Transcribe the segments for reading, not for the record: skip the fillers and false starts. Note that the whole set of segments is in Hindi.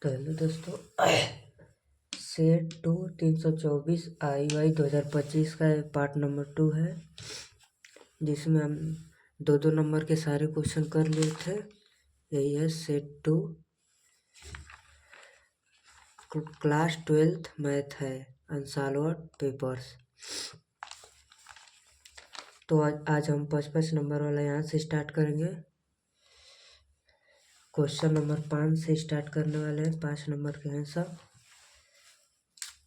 तो हेलो दोस्तों, सेट 2 324 IUI 2025 का पार्ट नंबर 2 है, जिसमें हम दो नंबर के सारे क्वेश्चन कर लिए थे। यही है सेट 2 क्लास 12th मैथ है, अनसॉल्व्ड पेपर्स। तो आज हम 5 नंबर वाला यहाँ से स्टार्ट करेंगे। क्वेश्चन नंबर 5 से स्टार्ट करने वाले हैं। 5 नंबर के हैं सब।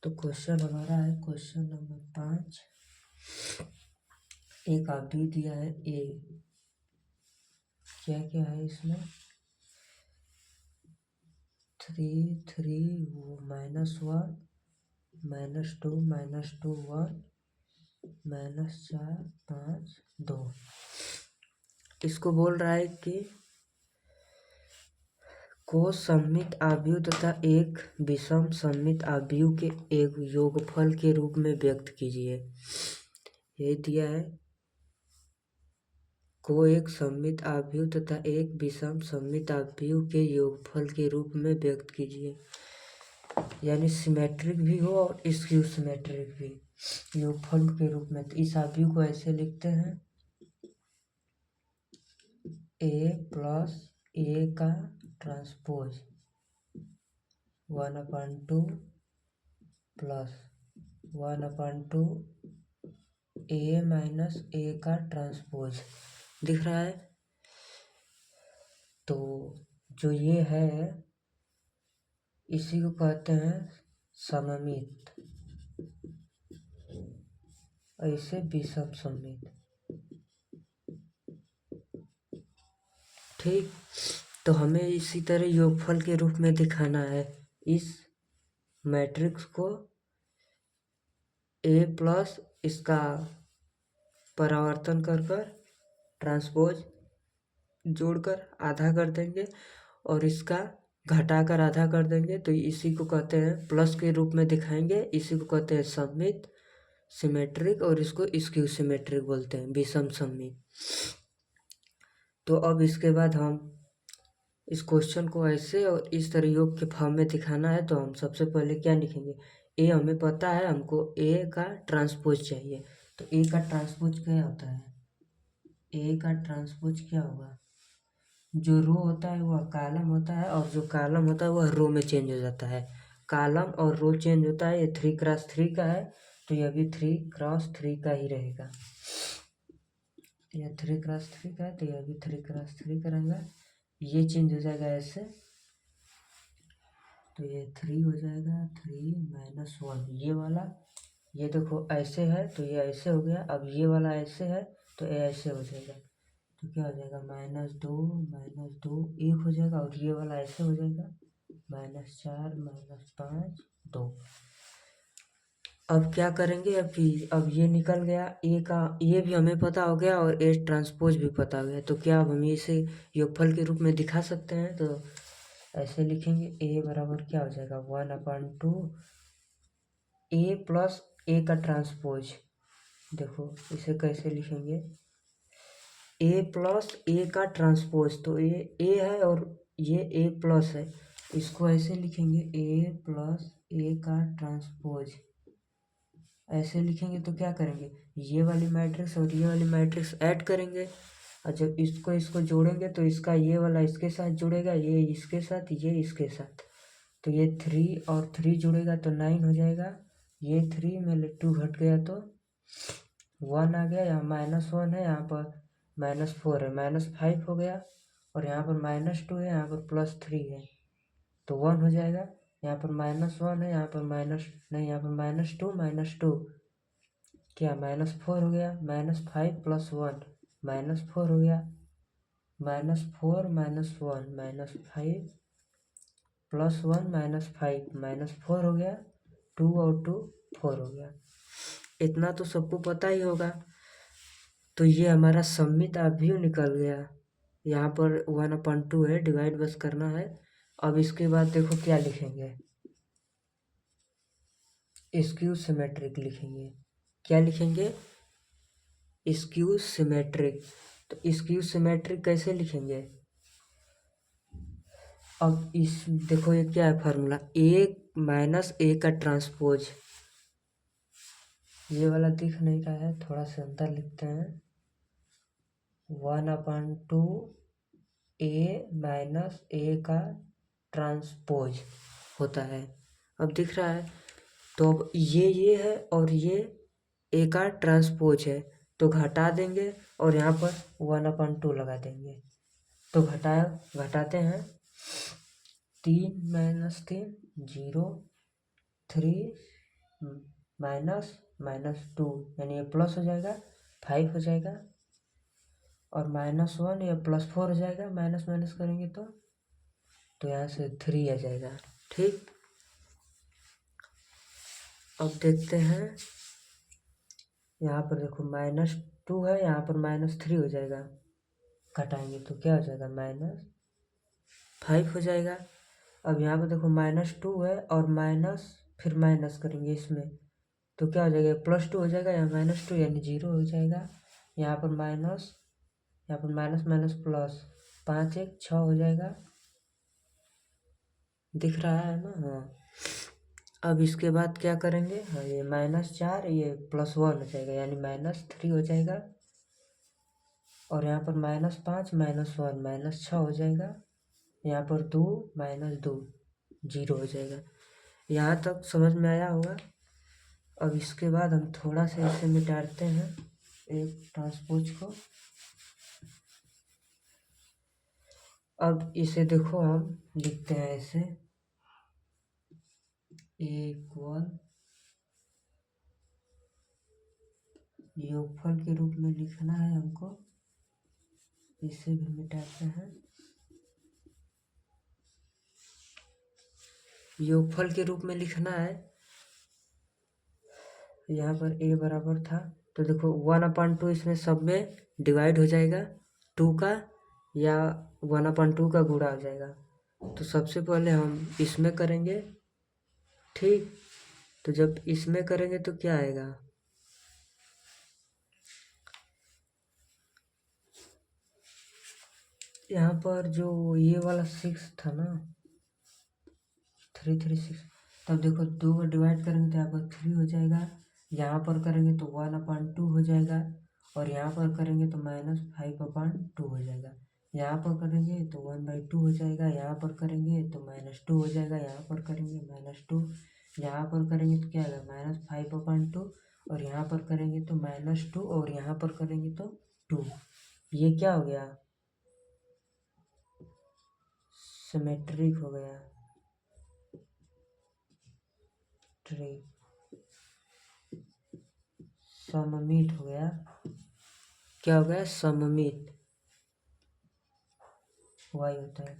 तो क्वेश्चन हमारा है क्वेश्चन नंबर 5। एक अवधि दिया है ए। क्या क्या है इसमें? 3 3 -1 -2 -2 1 -4 5 2। इसको बोल रहा है कि को सममित आव्यूह तथा एक विषम सममित आव्यूह के एक योगफल के रूप में व्यक्त कीजिए। यही दिया है, को एक सममित आव्यूह तथा एक विषम सममित आव्यूह के योगफल के रूप में व्यक्त कीजिए। यानी सिमेट्रिक भी हो और स्क्यू सिमेट्रिक भी, योगफल के रूप में। तो इस आव्यूह को ऐसे लिखते हैं, a प्लस ए का ट्रांसपोज 1/2 प्लस 1/2 a माइनस ए का ट्रांसपोज। दिख रहा है? तो जो ये है, इसी को कहते हैं सममित, ऐसे विषम सममित। ठीक, तो हमें इसी तरह योगफल के रूप में दिखाना है इस मैट्रिक्स को। ए प्लस इसका परावर्तन कर ट्रांसपोज जोड़कर आधा कर देंगे और इसका घटाकर आधा कर देंगे। तो इसी को कहते हैं, प्लस के रूप में दिखाएंगे, इसी को कहते हैं सममित सिमेट्रिक, और इसको स्क्यू सिमेट्रिक बोलते हैं, विषम सममित। तो अब इसके बाद हम इस क्वेश्चन को ऐसे और इस तरह योग के फॉर्म में दिखाना है। तो हम सबसे पहले क्या लिखेंगे? ए हमें पता है, हमको ए का ट्रांसपोज चाहिए। तो ए का ट्रांसपोज क्या होता है? ए का ट्रांसपोज क्या होगा? जो रो होता है वह कॉलम होता है, और जो कॉलम होता है वह रो में चेंज हो जाता है। कॉलम और रो चेंज होता है। ये 3x3 का है, तो यह भी 3x3 का ही रहेगा। यह 3x3 का है, तो यह भी 3x3 का रहेगा। ये चेंज हो जाएगा ऐसे, तो ये 3 हो जाएगा, 3 -1 ये वाला। ये देखो ऐसे है, तो ये ऐसे हो गया। अब ये वाला ऐसे है, तो ये ऐसे हो जाएगा। तो क्या हो जाएगा? -2 -2 1 हो जाएगा, और ये वाला ऐसे हो जाएगा, -4 -5 2। अब क्या करेंगे? अब ये निकल गया, ए का ये भी हमें पता हो गया और ए ट्रांसपोज भी पता हो गया। तो क्या अब हम इसे योगफल के रूप में दिखा सकते हैं? तो ऐसे लिखेंगे, ए बराबर क्या हो जाएगा? 1/2 ए प्लस ए का ट्रांसपोज। देखो इसे कैसे लिखेंगे? ए प्लस ए का ट्रांसपोज, तो ये ए है और ये ए प्लस है, इसको ऐसे लिखेंगे, ए प्लस ए का ट्रांसपोज। ऐसे लिखेंगे तो क्या करेंगे? ये वाली मैट्रिक्स और ये वाली मैट्रिक्स ऐड करेंगे, और जब इसको जोड़ेंगे तो इसका ये वाला इसके साथ जुड़ेगा, ये इसके साथ, ये इसके साथ। तो ये 3 और 3 जुड़ेगा तो 9 हो जाएगा। ये 3 में 2 घट गया तो 1 आ गया। यहाँ -1 है, यहाँ पर -4 है, -5 हो गया। और यहाँ पर -2 है, यहाँ पर +3 है, तो 1 हो जाएगा। यहाँ पर -1 है, यहाँ पर माइनस नहीं, यहाँ पर -2 -2 क्या -4 हो गया। -5 + 1 -4 हो गया। -4 -1 -5 + 1 -5 -4 हो गया। 2 और 2 4 हो गया। इतना तो सबको पता ही होगा। तो ये हमारा सममित आव्यूह निकल गया। यहाँ पर 1/2 है, डिवाइड बस करना है। अब इसके बाद देखो क्या लिखेंगे? स्क्यू सिमेट्रिक लिखेंगे। क्या लिखेंगे? Skew symmetric. तो स्क्यू सिमेट्रिक कैसे लिखेंगे? अब इस देखो ये क्या है फार्मूला, ए माइनस ए का ट्रांसपोज, ये वाला दिख नहीं रहा है, थोड़ा सा अंदर लिखते हैं, 1/2 ए माइनस ए का ट्रांसपोज होता है। अब दिख रहा है, तो अब ये है और ये ए का ट्रांसपोज है, तो घटा देंगे और यहाँ पर 1/2 लगा देंगे। तो घटाते हैं, 3 - 3 0, 3 -2 यानी ये प्लस हो जाएगा, 5 हो जाएगा, और -1 या +4 हो जाएगा, माइनस माइनस करेंगे तो यहाँ से 3 आ जाएगा। ठीक, अब देखते हैं, यहाँ पर देखो -2 है, यहाँ पर -3 हो जाएगा, घटाएंगे तो क्या हो जाएगा, -5 हो जाएगा। अब यहाँ पर देखो -2 है और माइनस, फिर माइनस करेंगे इसमें, तो क्या हो जाएगा, +2 हो जाएगा, यहाँ -2 यानी 0 हो जाएगा, यहाँ पर माइनस, यहाँ पर माइनस माइनस प्लस, 5 1 6 हो जाएगा, दिख रहा है ना। हाँ, अब इसके बाद क्या करेंगे, हाँ ये -4 ये +1 हो जाएगा, यानी -3 हो जाएगा, और यहाँ पर -5 -1 -6 हो जाएगा, यहाँ पर 2 -2 0 हो जाएगा। यहाँ तक समझ में आया होगा। अब इसके बाद हम थोड़ा सा इसे मिटाते हैं, एक ट्रांसपोज को। अब इसे देखो हम लिखते हैं ऐसे, A = योगफल के रूप में लिखना है हमको, इसे भी मिटाते हैं, योगफल के रूप में लिखना है। यहाँ पर a बराबर था, तो देखो 1/2 इसमें सब में डिवाइड हो जाएगा, 2 का या 1/2 का गुणा हो जाएगा। तो सबसे पहले हम इसमें करेंगे, ठीक, तो जब इसमें करेंगे तो क्या आएगा, यहाँ पर जो ये वाला 6 था ना, 3 3 6, तब देखो 2 को डिवाइड करेंगे तो यहाँ पर 3 हो जाएगा, यहाँ पर करेंगे तो 1/2 हो जाएगा, और यहाँ पर करेंगे तो -5/2 हो जाएगा, यहाँ पर करेंगे तो 1/2 हो जाएगा, यहाँ पर करेंगे तो -2 हो जाएगा, यहाँ पर करेंगे -2, यहाँ पर करेंगे तो क्या आएगा, -5/2, और यहाँ पर करेंगे तो -2, और यहाँ पर करेंगे तो 2। ये क्या हो गया, सिमेट्रिक हो गया, सममित हो गया, क्या हो गया, सममित, वही होता है।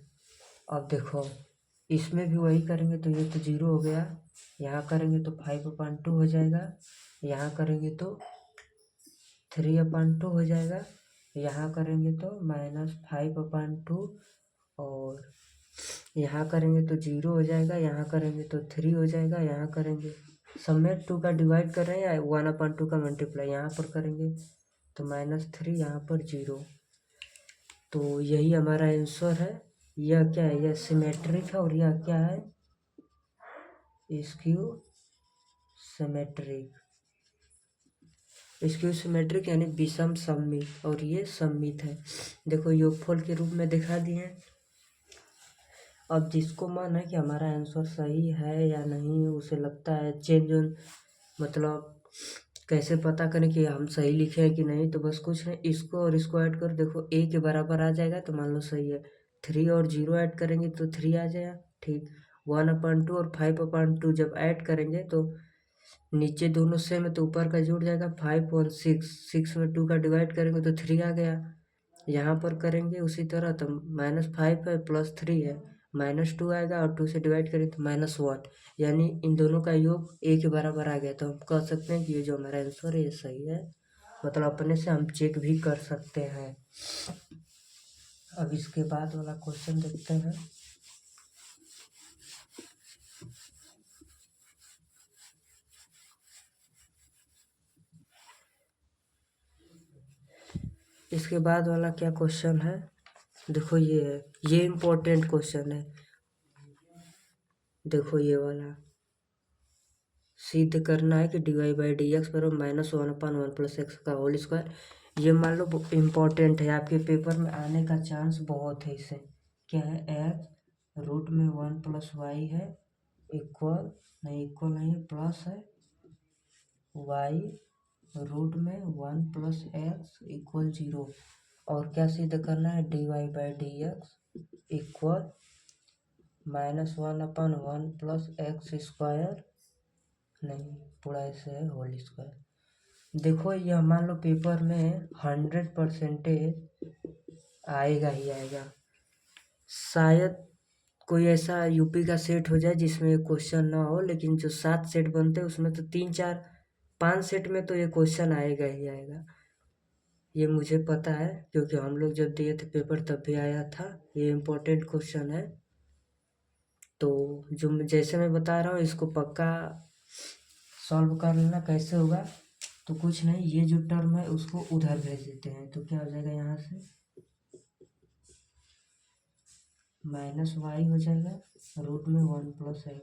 अब देखो इसमें भी वही करेंगे तो ये तो 0 हो गया, यहाँ करेंगे तो 5/2 हो जाएगा, यहाँ करेंगे तो 3/2 हो जाएगा, यहाँ करेंगे तो -5/2, और यहाँ करेंगे तो 0 हो जाएगा, यहाँ करेंगे तो 3 हो जाएगा, यहाँ करेंगे सब में 2 का डिवाइड कर रहे हैं या 1/2 का मल्टीप्लाई, यहाँ पर करेंगे तो -3, यहाँ पर 0। तो यही हमारा आंसर है। यह क्या है, यह सिमेट्रिक है, और यह क्या है, स्क्यू सिमेट्रिक, स्क्यू सिमेट्रिक यानी विषम सममित, और ये सममित है। देखो योगफल के रूप में दिखा दिए। अब जिसको मन है कि हमारा आंसर सही है या नहीं, उसे लगता है चेंज मतलब कैसे पता करें कि हम सही लिखे हैं कि नहीं, तो बस कुछ नहीं, इसको और इसको ऐड कर, देखो ए के बराबर आ जाएगा तो मान लो सही है, 3 और 0 ऐड करेंगे तो 3 आ जाएगा, ठीक। 1/2 और 5/2 जब ऐड करेंगे तो नीचे दोनों सेम है तो ऊपर का जुड़ जाएगा, 5 और 6 में 2 का डिवाइड करेंगे तो 3 आ गया, यहाँ पर करेंगे उसी तरह तो -5 है +3 है, -2 आएगा, और 2 से डिवाइड करें तो -1, यानी इन दोनों का योग ए के बराबर आ गया, तो हम कह सकते हैं कि ये जो हमारा आंसर है ये सही है, मतलब अपने से हम चेक भी कर सकते हैं। अब इसके बाद वाला क्वेश्चन देखते हैं। इसके बाद वाला क्या क्वेश्चन है, देखो ये है, ये इम्पोर्टेंट क्वेश्चन है। देखो ये वाला सिद्ध करना है कि dy बाई डी एक्स बराबर -1/1 + x का होल स्क्वायर। ये मान लो इम्पोर्टेंट है, आपके पेपर में आने का चांस बहुत है। इससे क्या है, x रूट में 1 + y है, इक्वल नहीं है, प्लस है y रूट में 1 + x इक्वल 0। और क्या सिद्ध करना है, dy by d x equal -1/1 + x square, नहीं पूरा ऐसे है, होल स्क्वायर। देखो यह मान लो पेपर में 100% आएगा ही आएगा। शायद कोई ऐसा यूपी का सेट हो जाए जिसमें क्वेश्चन ना हो, लेकिन जो 7 सेट बनते हैं उसमें तो 3 4 5 सेट में तो ये क्वेश्चन आएगा ही आएगा। ये मुझे पता है क्योंकि हम लोग जब दिए थे पेपर तब भी आया था। ये इम्पोर्टेंट क्वेश्चन है, तो जो जैसे मैं बता रहा हूँ इसको पक्का सॉल्व कर लेना। कैसे होगा, तो कुछ नहीं, ये जो टर्म है उसको उधर भेज देते हैं, तो क्या हो जाएगा, यहाँ से -y हो जाएगा रूट में 1 + x।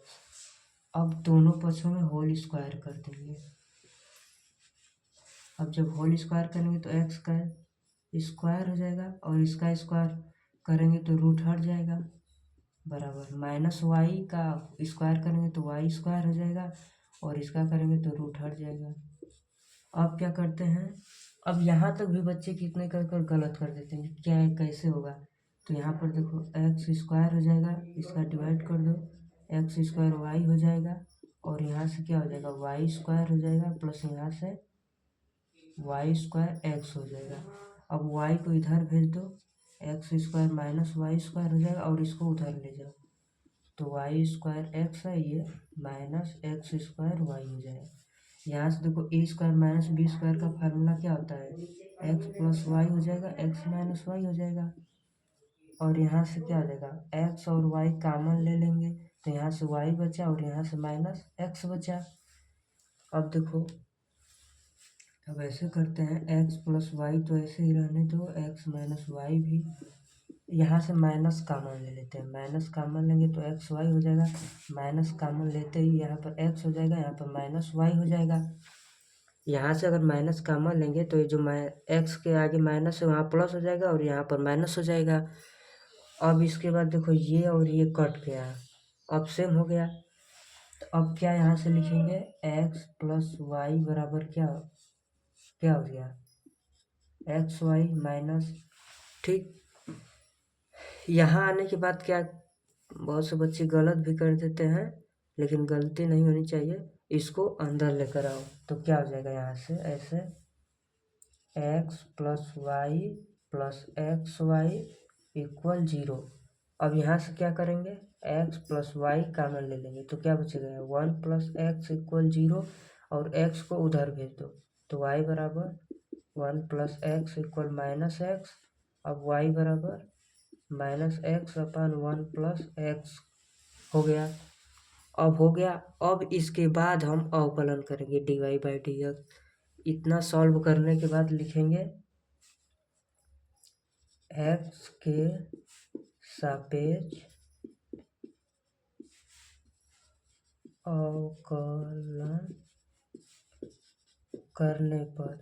अब दोनों पक्षों में होल स्क्वायर कर देंगे। अब जब होल स्क्वायर करेंगे तो x का स्क्वायर हो जाएगा और इसका स्क्वायर करेंगे तो रूट हट जाएगा, बराबर -y का स्क्वायर करेंगे तो y स्क्वायर हो जाएगा और इसका करेंगे तो रूट हट जाएगा। अब क्या करते हैं, अब यहाँ तक भी बच्चे कितने कर कर गलत कर देते हैं, क्या है कैसे होगा। तो यहाँ पर देखो x स्क्वायर हो जाएगा, इसका डिवाइड कर दो, x स्क्वायर y हो जाएगा और यहाँ से क्या हो जाएगा, y स्क्वायर हो जाएगा प्लस यहाँ से y स्क्वायर x हो जाएगा। अब y को इधर भेज दो, x स्क्वायर -y स्क्वायर हो जाएगा और इसको उधर ले जाओ, तो y स्क्वायर x है, ये -x स्क्वायर y हो जाएगा। यहाँ से देखो a square minus B square का फार्मूला क्या होता है, x + y हो जाएगा, x - y हो जाएगा। और यहाँ से क्या हो जाएगा, x और y कॉमन ले लेंगे तो यहाँ से y बचा और यहाँ से -x बचा। अब देखो, अब ऐसे करते हैं, x + y तो ऐसे ही रहने दो, x - y भी, यहाँ से माइनस कॉमन ले लेते हैं, माइनस कॉमन लेंगे तो एक्स वाई हो जाएगा, माइनस कॉमन लेते ही यहाँ पर x हो जाएगा, यहाँ पर -y हो जाएगा। यहाँ से अगर माइनस कॉमन लेंगे तो ये जो x के आगे माइनस है वहाँ प्लस हो जाएगा और यहाँ पर माइनस हो जाएगा। अब इसके बाद देखो ये और ये कट गया, अब सेम हो गया। तो अब क्या यहाँ से लिखेंगे, x + y बराबर क्या क्या हो गया, एक्स वाई माइनस, ठीक। यहाँ आने के बाद क्या, बहुत से बच्चे गलत भी कर देते हैं, लेकिन गलती नहीं होनी चाहिए। इसको अंदर लेकर आओ तो क्या हो जाएगा, यहाँ से ऐसे x + y + xy इक्वल 0। अब यहाँ से क्या करेंगे, x + y कॉमन ले लेंगे तो क्या बचेगा, 1 + x इक्वल 0 और x को उधर भेज दो तो y बराबर 1 + x इक्वल -x। अब y बराबर -x/1 + x हो गया। अब हो गया, अब इसके बाद हम अवकलन करेंगे dy बाई डी एक्स। इतना सॉल्व करने के बाद लिखेंगे x के सापेक्ष अवकलन करने पर।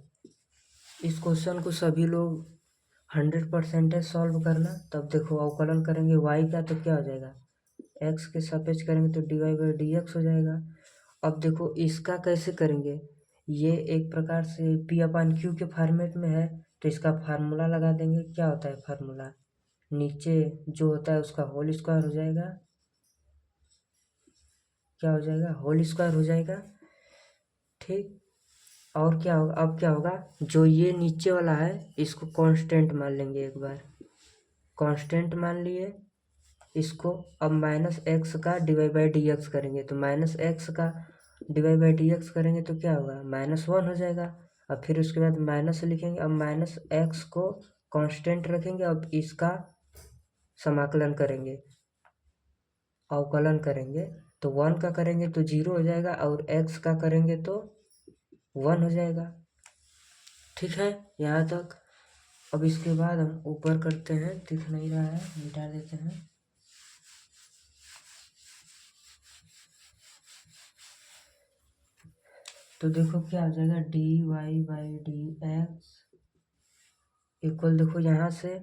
इस क्वेश्चन को सभी लोग 100% सॉल्व करना। तब देखो अवकलन करेंगे y का तो क्या हो जाएगा, x के सापेक्ष करेंगे तो dy बाई डी एक्स हो जाएगा। अब देखो इसका कैसे करेंगे, ये एक प्रकार से p/q के फॉर्मेट में है तो इसका फार्मूला लगा देंगे। क्या होता है फार्मूला, नीचे जो होता है उसका होल स्क्वायर हो जाएगा, क्या हो जाएगा, होल स्क्वायर हो जाएगा, ठीक। और क्या होगा, अब क्या होगा, जो ये नीचे वाला है इसको कांस्टेंट मान लेंगे, एक बार कांस्टेंट मान लिए इसको। अब -x का dy बाई डी एक्स करेंगे तो -x का dy बाई डी एक्स करेंगे तो क्या होगा, -1 हो जाएगा। अब फिर उसके बाद माइनस लिखेंगे, अब -x को कांस्टेंट रखेंगे, अब इसका समाकलन करेंगे, अवकलन करेंगे तो 1 का करेंगे तो 0 हो जाएगा और x का करेंगे तो 1 हो जाएगा, ठीक है यहाँ तक। अब इसके बाद हम ऊपर करते हैं, दिख नहीं रहा है, मिटा देते हैं। तो देखो क्या हो जाएगा, d y by d x equal, देखो यहाँ से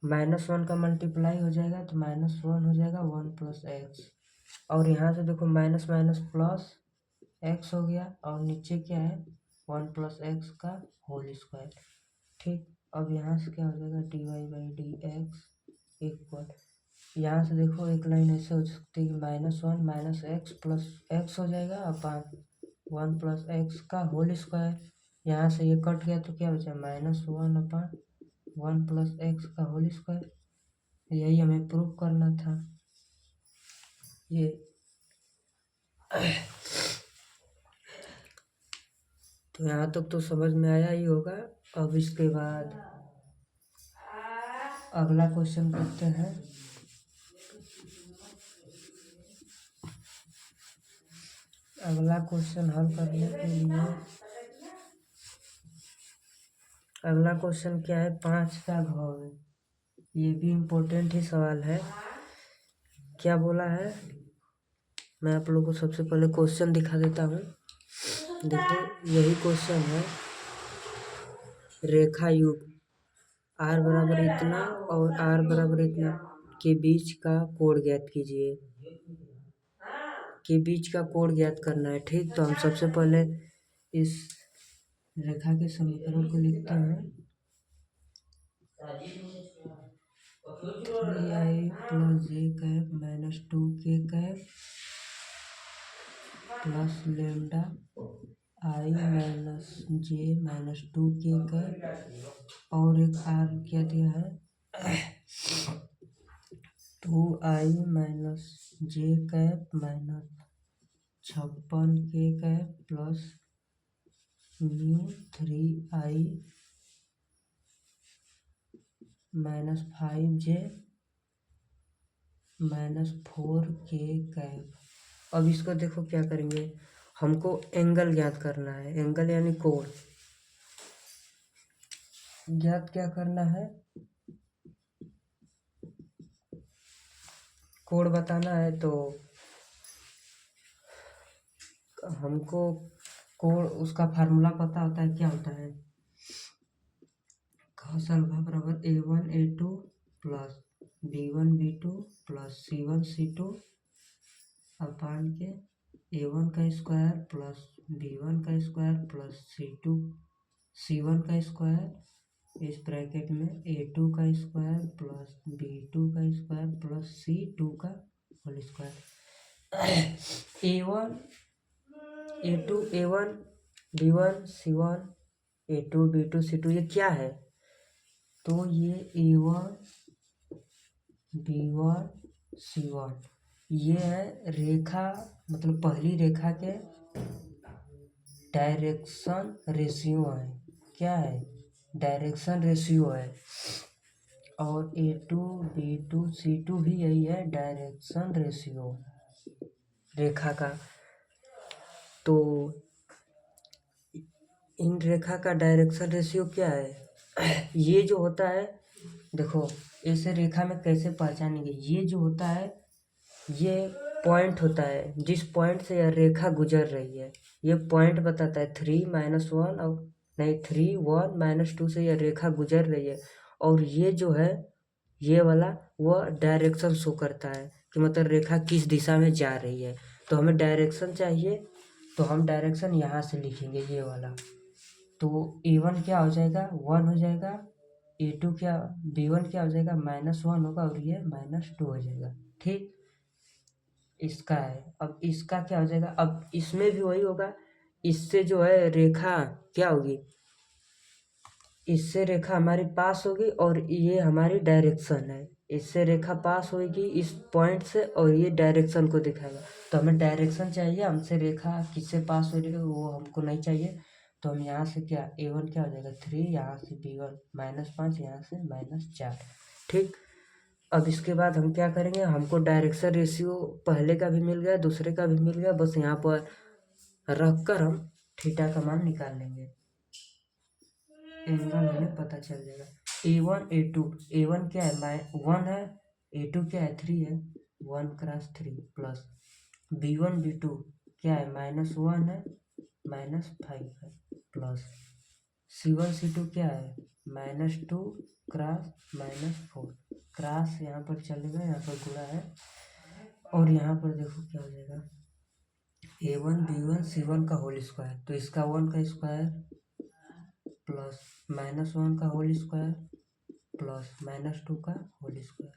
-1 का मल्टीप्लाई हो जाएगा तो -1 हो जाएगा 1 प्लस एक्स, और यहाँ से देखो माइनस माइनस प्लस एक्स हो गया, और नीचे क्या है 1 प्लस एक्स का होल स्क्वायर। ठीक, अब यहाँ से क्या हो जाएगा, d y by d x equal, यहाँ से देखो एक लाइन ऐसे हो सकती है कि -1 माइनस एक्स प्लस एक्स हो जाएगा अपान 1 प्लस एक्स का होल स्क्वायर। यहाँ से ये कट गया तो क्या बचा, -1 अपान 1 प्लस एक्स का होल स्क्वायर। यही हमें प्रूव करना था। ये तो यहाँ तक तो समझ में आया ही होगा। अब इसके बाद अगला क्वेश्चन करते हैं। अगला क्वेश्चन हल करने के लिए अगला क्वेश्चन क्या है, 5 का घाव है। ये भी इम्पोर्टेंट ही सवाल है। क्या बोला है, मैं आप लोगों को सबसे पहले क्वेश्चन दिखा देता हूँ। देखो यही क्वेश्चन है, रेखा युग r बराबर इतना और r बराबर इतना के बीच का कोण ज्ञात कीजिए। के बीच का कोण ज्ञात करना है। ठीक, तो हम सबसे पहले इस रेखा के समीकरण को लिखते हैं। 3i plus J cap minus 2k cap plus lambda i minus J minus 2k cap, और एक r क्या दिया है 2i minus J cap minus 56k cap plus mu 3i minus 5j minus 4k cap. अब इसको देखो क्या करेंगे, हमको एंगल ज्ञात करना है। एंगल यानी कोण ज्ञात क्या करना है, कोण बताना है। तो हमको कोण उसका फार्मूला पता होता है, क्या होता है, cos अल्फा बराबर a1 a2 plus b1 b2 plus c1 c2 अपान के a1 का स्क्वायर प्लस b1 का स्क्वायर प्लस c1 का स्क्वायर इस ब्रैकेट में a2 का स्क्वायर प्लस b2 का स्क्वायर प्लस c2 का whole square. a1 a2 a1 b1 c1 a2 b2 c2 ये क्या है, तो ये a1 b1 c1 ये है रेखा, मतलब पहली रेखा के डायरेक्शन रेशियो है। क्या है, डायरेक्शन रेशियो है। और a2 b2 c2 भी यही है, डायरेक्शन रेशियो रेखा का। तो इन रेखा का डायरेक्शन रेशियो क्या है ये जो होता है, देखो ऐसे रेखा में कैसे पहचानेंगे, ये जो होता है ये पॉइंट होता है, जिस पॉइंट से यह रेखा गुजर रही है ये पॉइंट बताता है। 3 -1 और नहीं 3 1 -2 से यह रेखा गुजर रही है, और ये जो है ये वाला वह डायरेक्शन शो करता है कि मतलब रेखा किस दिशा में जा रही है। तो हमें डायरेक्शन चाहिए, तो हम डायरेक्शन यहाँ से लिखेंगे ये वाला। तो a1 क्या हो जाएगा 1 हो जाएगा, a2 क्या b1 क्या हो जाएगा -1 होगा, और ये -2 हो जाएगा। ठीक, इसका है। अब इसका क्या हो जाएगा, अब इसमें भी वही होगा। इससे जो है रेखा क्या होगी, इससे रेखा हमारी पास होगी और ये हमारी डायरेक्शन है। इससे रेखा पास होगी इस पॉइंट से और ये डायरेक्शन को दिखाएगा। तो हमें डायरेक्शन चाहिए, हमसे रेखा किससे पास हो रही है वो हमको नहीं चाहिए। तो हम यहाँ से क्या a1 क्या हो जाएगा 3, यहाँ से b1 -5, यहाँ से -4। ठीक, अब इसके बाद हम क्या करेंगे, हमको डायरेक्शन रेशियो पहले का भी मिल गया, दूसरे का भी मिल गया, बस यहाँ पर रख कर हम थीटा का मान निकाल लेंगे। एंगल हमें पता चल जाएगा। a1 a2 a1 क्या है 1 है, a2 क्या है 3 है, 1 क्रॉस 3 प्लस b1 b2 क्या है -1 है -5 है प्लस C1 C2 क्या है -2 क्रॉस -4 क्रॉस यहाँ पर चलेगा, यहाँ पर गुणा है और यहाँ पर देखो क्या हो जाएगा A1 B1 C1 का होल स्क्वायर, तो इसका 1 का स्क्वायर प्लस -1 का होल स्क्वायर प्लस -2 का होल स्क्वायर।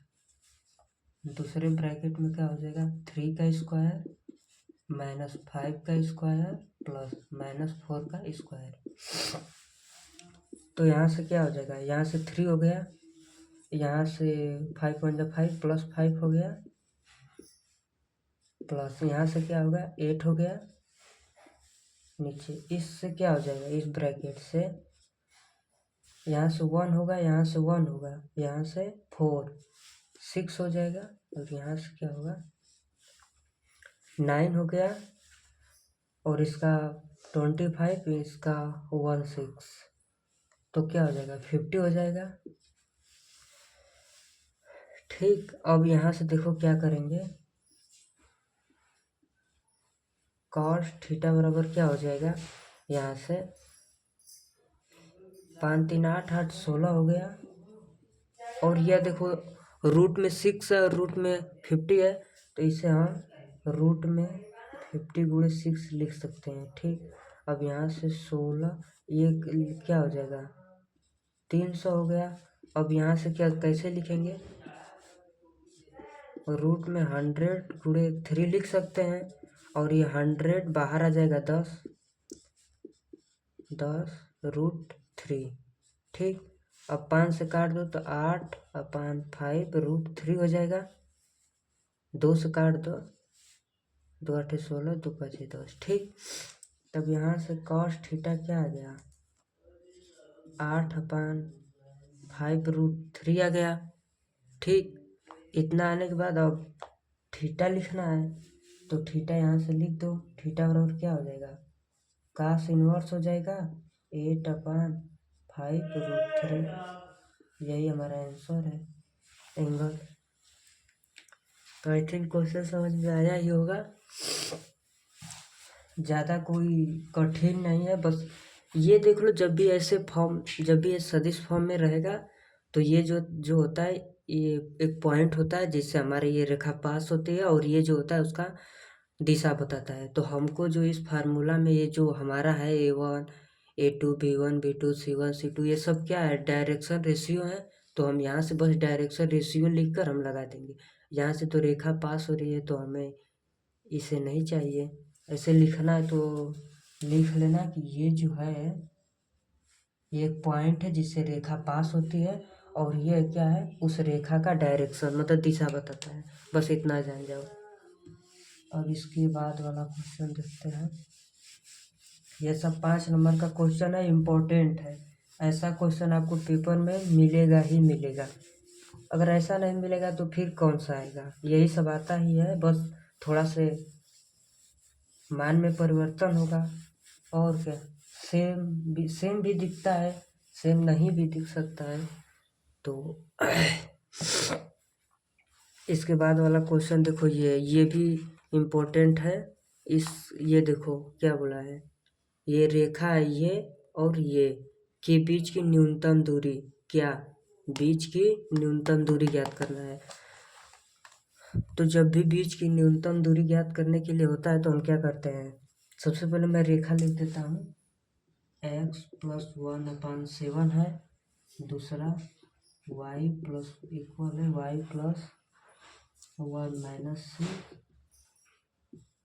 दूसरे ब्रैकेट में क्या हो जाएगा 3 का स्क्वायर -5 का स्क्वायर प्लस -4 का स्क्वायर। तो यहाँ से क्या हो जाएगा, यहाँ से 3 हो गया, यहाँ से 5 1 जा 5 प्लस 5 हो गया प्लस यहाँ से क्या होगा 8 हो गया नीचे। इससे क्या हो जाएगा, इस ब्रैकेट से यहाँ से 1 होगा, यहाँ से 1 होगा, यहाँ से 4 6 हो जाएगा और यहाँ से क्या होगा 9 हो गया और इसका 25 इसका 16 तो क्या हो जाएगा 50 हो जाएगा। ठीक, अब यहाँ से देखो क्या करेंगे, कॉस थीटा बराबर क्या हो जाएगा, यहाँ से 5 3 8 8 16 हो गया और यह देखो रूट में 6 है और रूट में 50 है, तो इसे हम रूट में 50 गुणे 6 लिख सकते हैं। ठीक, अब यहाँ से 16 ये क्या हो जाएगा 300 हो गया। अब यहाँ से क्या कैसे लिखेंगे, रूट में 100 गुणे 3 लिख सकते हैं और ये 100 बाहर आ जाएगा 10 रूट 3। ठीक, अब 5 से काट दो तो 8/5 रूट 3 हो जाएगा। 2 से काट दो 2 8 16 2 5 10। ठीक, तब यहाँ से कॉस थीटा क्या आ गया 8/5 रूट 3 आ गया। ठीक, इतना आने के बाद अब थीटा लिखना है, तो थीटा यहाँ से लिख दो, थीटा बराबर क्या हो जाएगा कास इनवर्स हो जाएगा 8/5 रूट 3। यही हमारा आंसर है एंगल। तो आई थिंक क्वेश्चन समझ में आया ही होगा, ज़्यादा कोई कठिन नहीं है। बस ये देख लो, जब भी ऐसे फॉर्म, जब भी ये सदिश फॉर्म में रहेगा तो ये जो होता है ये एक पॉइंट होता है जिससे हमारी ये रेखा पास होती है और ये जो होता है उसका दिशा बताता है। तो हमको जो इस फार्मूला में ये जो हमारा है A1 A2 B1 B2 C1 C2 ये सब क्या है डायरेक्शन रेशियो है। तो हम यहाँ से बस डायरेक्शन रेशियो लिखकर हम लगा देंगे। यहाँ से तो रेखा पास हो रही है तो हमें इसे नहीं चाहिए, ऐसे लिखना है तो लिख लेना कि ये जो है ये एक पॉइंट है जिससे रेखा पास होती है और ये क्या है उस रेखा का डायरेक्शन मतलब दिशा बताता है। बस इतना जान जाओ। अब इसके बाद वाला क्वेश्चन देखते हैं। ये सब 5 नंबर का क्वेश्चन है, इम्पोर्टेंट है। ऐसा क्वेश्चन आपको पेपर में मिलेगा ही मिलेगा। अगर ऐसा नहीं मिलेगा तो फिर कौन सा आएगा, यही सब आता ही है, बस थोड़ा से मान में परिवर्तन होगा और क्या। सेम भी दिखता है, सेम नहीं भी दिख सकता है। तो इसके बाद वाला क्वेश्चन देखो, ये भी इम्पोर्टेंट है। ये देखो क्या बोला है, ये रेखा है ये और ये के बीच की न्यूनतम दूरी, क्या बीच की न्यूनतम दूरी ज्ञात करना है। तो जब भी बीच की न्यूनतम दूरी ज्ञात करने के लिए होता है तो हम क्या करते हैं, सबसे पहले मैं रेखा लिख देता हूँ। x + 1/7 है, दूसरा y प्लस इक्वल है y + 1 - 6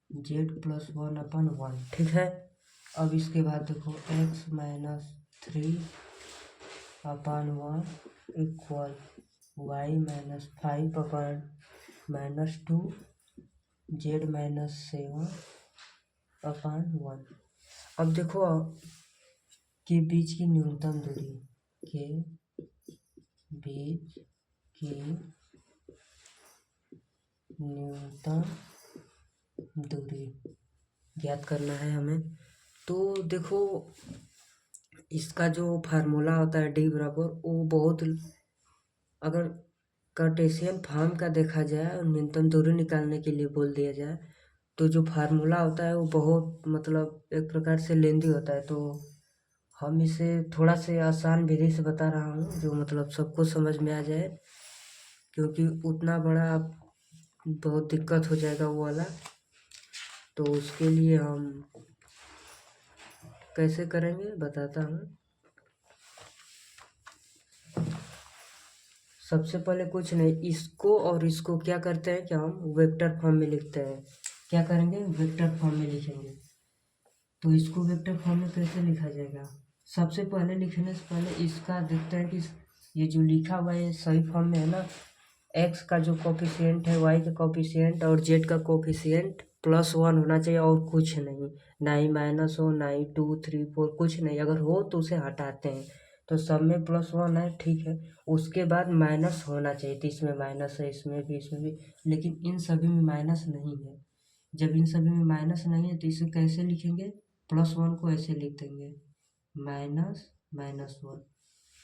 z + 1/1। ठीक है, अब इसके बाद देखो x - 3/1 इक्वल y - 5/-2 z - 7/1। अब देखो के बीच की न्यूनतम दूरी, के बीच की न्यूनतम दूरी ज्ञात करना है हमें। तो देखो इसका जो फार्मूला होता है D बराबर, वो बहुत, अगर कार्टेशियन फॉर्म का देखा जाए और न्यूनतम दूरी निकालने के लिए बोल दिया जाए तो जो फार्मूला होता है वो बहुत मतलब एक प्रकार से लेंदी होता है, तो हम इसे थोड़ा से आसान विधि से बता रहा हूँ जो मतलब सबको समझ में आ जाए, क्योंकि उतना बड़ा बहुत दिक्कत हो जाएगा वो वाला। तो उसके लिए हम कैसे करेंगे बताता हूँ। सबसे पहले कुछ नहीं, इसको और इसको क्या करते हैं कि हम वेक्टर फॉर्म में लिखते हैं। क्या करेंगे, वेक्टर फॉर्म में लिखेंगे। तो इसको वेक्टर फॉर्म में कैसे लिखा जाएगा, सबसे पहले लिखने से पहले इसका देखते हैं कि ये जो लिखा हुआ है सही फॉर्म में है ना। एक्स का जो कोफिशिएंट है, वाई का कोफिशिएंट और जेड का कोफिशिएंट +1 होना चाहिए और कुछ नहीं, ना ही माइनस हो, ना ही 2 3 4 कुछ नहीं। अगर हो तो उसे हटाते हैं, तो सब में +1 है, ठीक है। उसके बाद माइनस होना चाहिए, तो इसमें माइनस है, इसमें भी, इसमें भी, लेकिन इन सभी में माइनस नहीं है। जब इन सभी में माइनस नहीं है तो इसे कैसे लिखेंगे, +1 को ऐसे लिख देंगे, -(-1),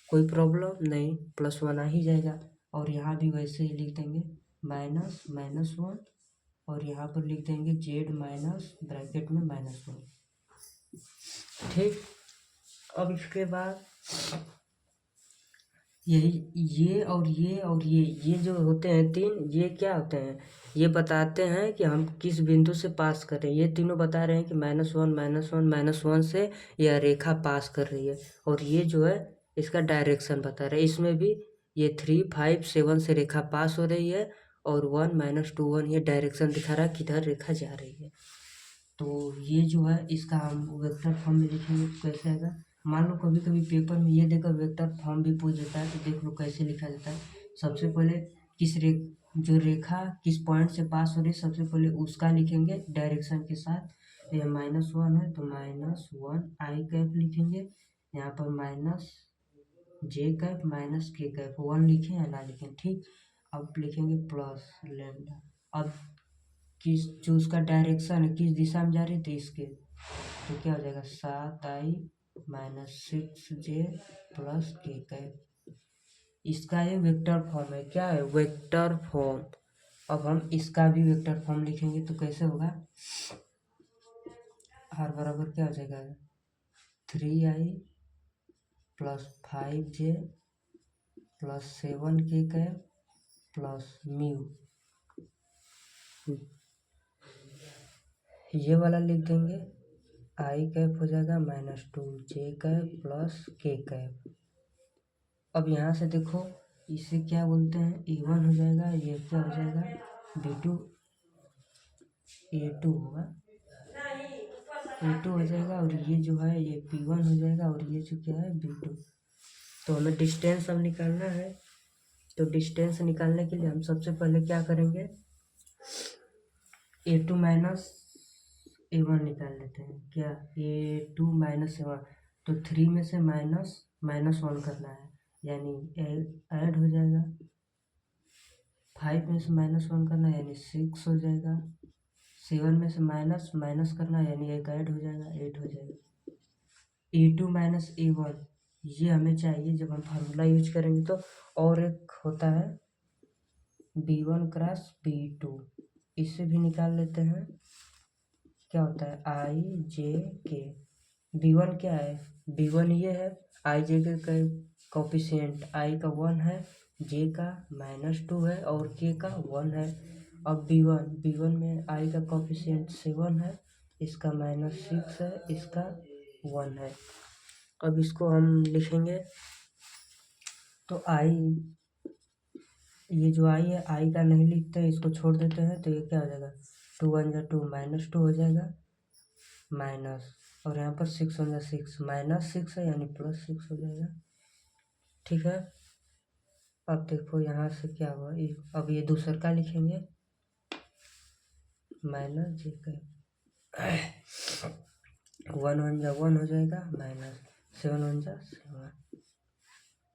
कोई प्रॉब्लम नहीं, +1 आ ही जाएगा। और यहाँ भी वैसे ही लिख देंगे -(-1), और यहाँ पर लिख देंगे जेड माइनस ब्रैकेट में -1, ठीक। अब इसके बाद यही ये और ये और ये जो होते हैं तीन, ये क्या होते हैं, ये बताते हैं कि हम किस बिंदु से पास कर रहे हैं। ये तीनों बता रहे हैं कि -1 -1 -1 से यह रेखा पास कर रही है, और ये जो है इसका डायरेक्शन बता रहा है। इसमें भी ये 3 5 7 से रेखा पास हो रही है, और 1 -2 1 ये डायरेक्शन दिखा रहा है किधर रेखा जा रही है। तो ये जो है इसका हम वेक्टर फॉर्म में लिखेंगे तो कैसे आएगा। मान लो कभी कभी पेपर में ये देकर वेक्टर फॉर्म भी पूछ देता है, तो देख लो कैसे लिखा जाता है। सबसे पहले जो रेखा किस पॉइंट से पास हो रही है, सबसे पहले उसका लिखेंगे डायरेक्शन के साथ। तो यह -1 है तो -1 आई कैप लिखेंगे, यहाँ पर -j कैप -k कैप, 1 लिखें या ना लिखें, ठीक। अब लिखेंगे प्लस लैम्डा। अब किस जो उसका डायरेक्शन है किस दिशा में जा रही थी इसके, तो क्या हो जाएगा 7i -6j plus k cap. इसका ये वेक्टर फॉर्म है, क्या है, वेक्टर फॉर्म। अब हम इसका भी वेक्टर फॉर्म लिखेंगे तो कैसे होगा, r बराबर क्या हो जाएगा 3i plus 5j plus 7k cap plus mu, ये वाला लिख देंगे। आई कैप हो जाएगा -2j cap plus k cap. अब यहाँ से देखो इसे क्या बोलते हैं, A1 हो जाएगा, ये क्या हो जाएगा B2, A2 होगा, A2 हो जाएगा, और ये जो है ये P1 हो जाएगा, और ये जो क्या है B2। तो हमें डिस्टेंस अब निकालना है, तो डिस्टेंस निकालने के लिए हम सबसे पहले क्या करेंगे, A2 माइनस A1 निकाल लेते हैं। क्या, A2 -A1, तो 3 में से -(-1) करना है, यानी ऐड हो जाएगा। 5 में से -1 करना है यानी 6 हो जाएगा। 7 में से माइनस माइनस करना है यानी एक ऐड हो जाएगा, 8 हो जाएगा। A2 -A1 ये हमें चाहिए जब हम फार्मूला यूज करेंगे तो। और एक होता है B1 क्रॉस B2, इससे भी निकाल लेते हैं। क्या होता है i(j)k, B1 क्या है, B1 ये है, i(j) का कोफिशिएंट i का 1 है, j का -2 है और k का 1 है। अब B1 में i का कोफिशिएंट 7 है, इसका -6 है, इसका 1 है। अब इसको हम लिखेंगे तो ये जो i है, i का नहीं लिखते हैं, इसको छोड़ देते हैं, तो ये क्या हो जाएगा 2 1 जा 2 -2 हो जाएगा, माइनस, और यहाँ पर 6 1 जा 6 -6 है यानी +6 हो जाएगा, ठीक है। अब देखो यहाँ से क्या हुआ, अब ये दूसर का लिखेंगे -j, 1 1 जा 1 हो जाएगा, -7 1 जा 7।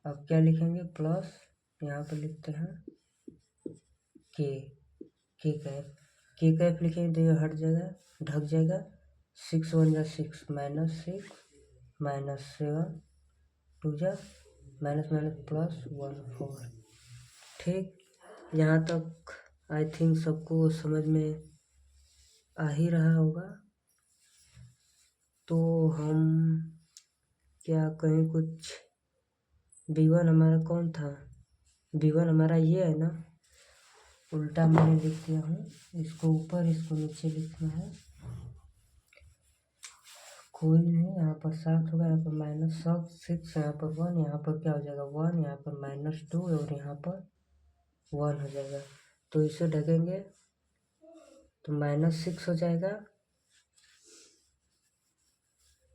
अब क्या लिखेंगे, प्लस, यहाँ पर लिखते हैं के कैप लिखेंगे तो ये हट जाएगा, ढक जाएगा। 6 1 जा 6 -6 -7 2 जा -+1 4, ठीक। यहाँ तक आई थिंक सबको समझ में आ ही रहा होगा। तो हम क्या कहें, कुछ B1 हमारा कौन था, B1 हमारा ये है ना, उल्टा मैंने लिख दिया हूँ, इसको ऊपर इसको नीचे लिखना है। कोई नहीं, यहाँ पर 7 होगा, यहाँ पर -6, यहाँ पर 1, यहाँ पर क्या हो जाएगा 1, यहाँ पर -2 और यहाँ पर 1 हो जाएगा। तो इसे ढकेंगे तो -6 हो जाएगा,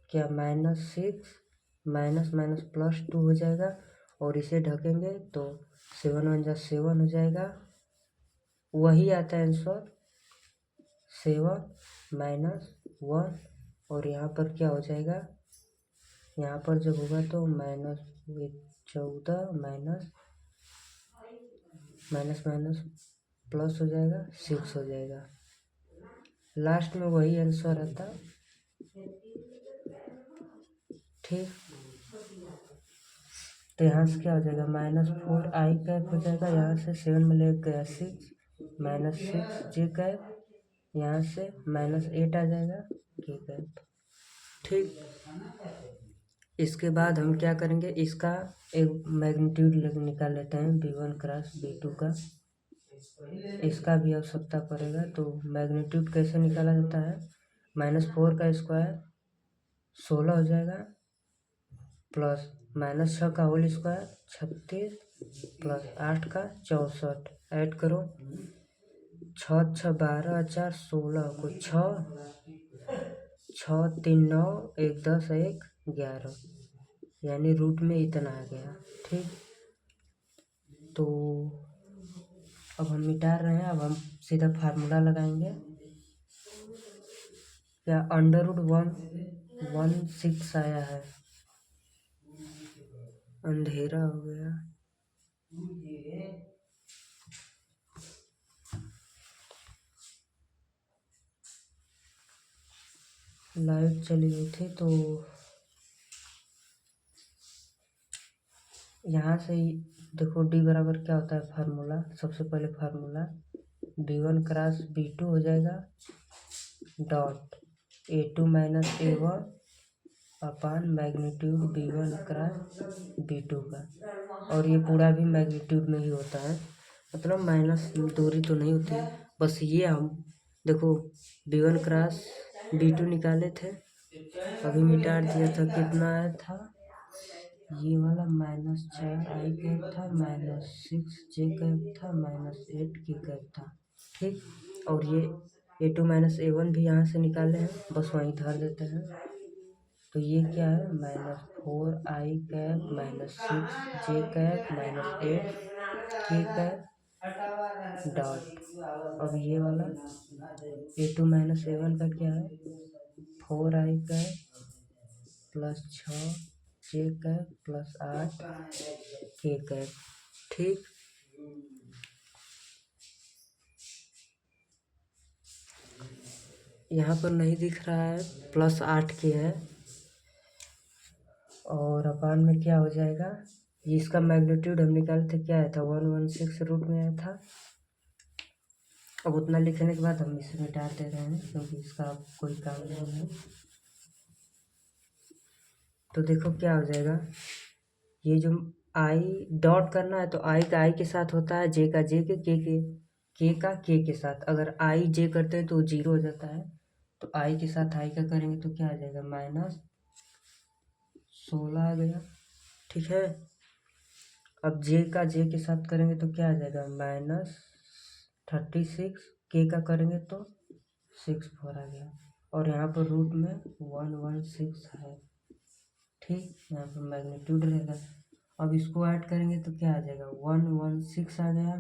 क्या -6 माइनस माइनस +2 हो जाएगा। और इसे ढकेंगे तो 7 1 जा 7 हो जाएगा, वही आता है आंसर 7 -1। और यहाँ पर क्या हो जाएगा, यहाँ पर जब होगा तो -14 माइनस माइनस प्लस हो जाएगा 6 हो जाएगा। लास्ट में वही आंसर आता, ठीक। तो यहाँ से क्या हो जाएगा -4i कैप हो जाएगा, यहाँ से 7 में ले गया 6 -6j कैप, यहाँ से -8 आ जाएगा k कैप, ठीक। इसके बाद हम क्या करेंगे, इसका एक मैग्नीट्यूड निकाल लेते हैं B1 क्रॉस B2 का, इसका भी आवश्यकता पड़ेगा। तो मैग्नीट्यूड कैसे निकाला जाता है, -4 का स्क्वायर 16 हो जाएगा, प्लस -6 का होल स्क्वायर 36, प्लस 8 का 64, ऐड करो 6 6 12 4 16 को 6 3 9 1 10 1 11, यानी रूट में इतना आ गया, ठीक। तो अब हम मिटा रहे हैं, अब हम सीधा फार्मूला लगाएंगे। क्या √116 आया है, अंधेरा हो गया। लाइट चली गई थी, तो यहाँ से ही देखो D बराबर क्या होता है फार्मूला, सबसे पहले फार्मूला B1 क्रॉस B2 हो जाएगा, डॉट A2 - A1 अपान मैग्नीट्यूड B1 क्रॉस B2 का। और ये पूरा भी मैग्नीट्यूड में ही होता है, मतलब माइनस दूरी तो नहीं होती है, बस ये हम देखो B1 क्रॉस B2 निकाले थे, अभी मिटा दिया था, कितना आया था ये वाला -4i कैप था, -6j कैप था, -8k कैप था, ठीक। और ये A2 - A1 भी यहाँ से निकाले हैं, बस वहीं धर देते हैं। तो ये क्या है, -4i cap -6j cap -8k cap dot. अब ये वाला A2 - A1 का क्या है, 4i cap plus 6j cap plus 8k cap, ठीक। यहाँ पर नहीं दिख रहा है, +8k है, और अपान में क्या हो जाएगा, इसका मैग्नीट्यूड हम निकाले थे, क्या आया था 116 रूट में आया था। अब उतना लिखने के बाद हम इसे मिटा दे रहे हैं, क्योंकि इसका अब कोई काम नहीं है। तो देखो क्या हो जाएगा, ये जो i डॉट करना है, तो i का i के साथ होता है, j का j के k का k के साथ। अगर i j करते हैं तो 0 हो जाता है, तो i के साथ i का करेंगे तो क्या आ जाएगा, -16 आ गया, ठीक है। अब j का j के साथ करेंगे तो क्या आ जाएगा, -36, k का करेंगे तो 64 आ गया, और यहाँ पर रूट में 116 है, ठीक। यहाँ पर मैग्नीट्यूड रहेगा। अब इसको ऐड करेंगे तो क्या आ जाएगा, 116 आ गया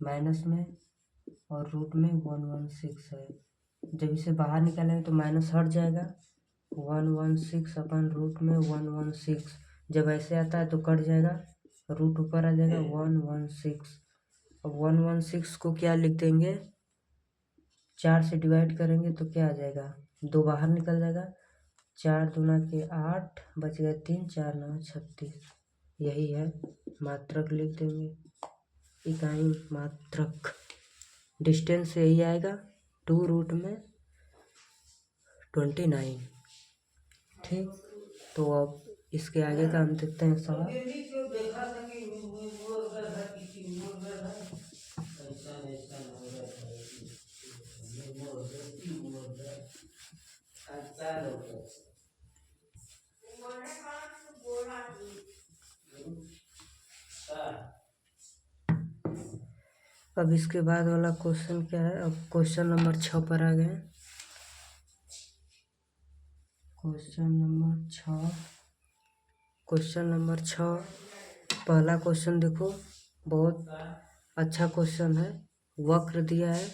माइनस में, और रूट में 116 है। जब इसे बाहर निकालेंगे तो माइनस हट जाएगा, 116 अपन रूट में 116, जब ऐसे आता है तो कट जाएगा, रूट ऊपर आ जाएगा 116। अब 116 को क्या लिख देंगे, 4 से डिवाइड करेंगे तो क्या आ जाएगा, 2 बाहर निकल जाएगा, 4 दूना के 8 बच गया 3, 4 9 36, यही है, मात्रक लिख देंगे, इकाई मात्रक, डिस्टेंस यही आएगा। 2√29। ठीक, तो अब इसके आगे का हम देखते हैं सवाल। अब इसके बाद वाला क्वेश्चन क्या है, अब क्वेश्चन नंबर 6 पर आ गए। क्वेश्चन नंबर 6 पहला क्वेश्चन देखो, बहुत अच्छा क्वेश्चन है। वक्र दिया है,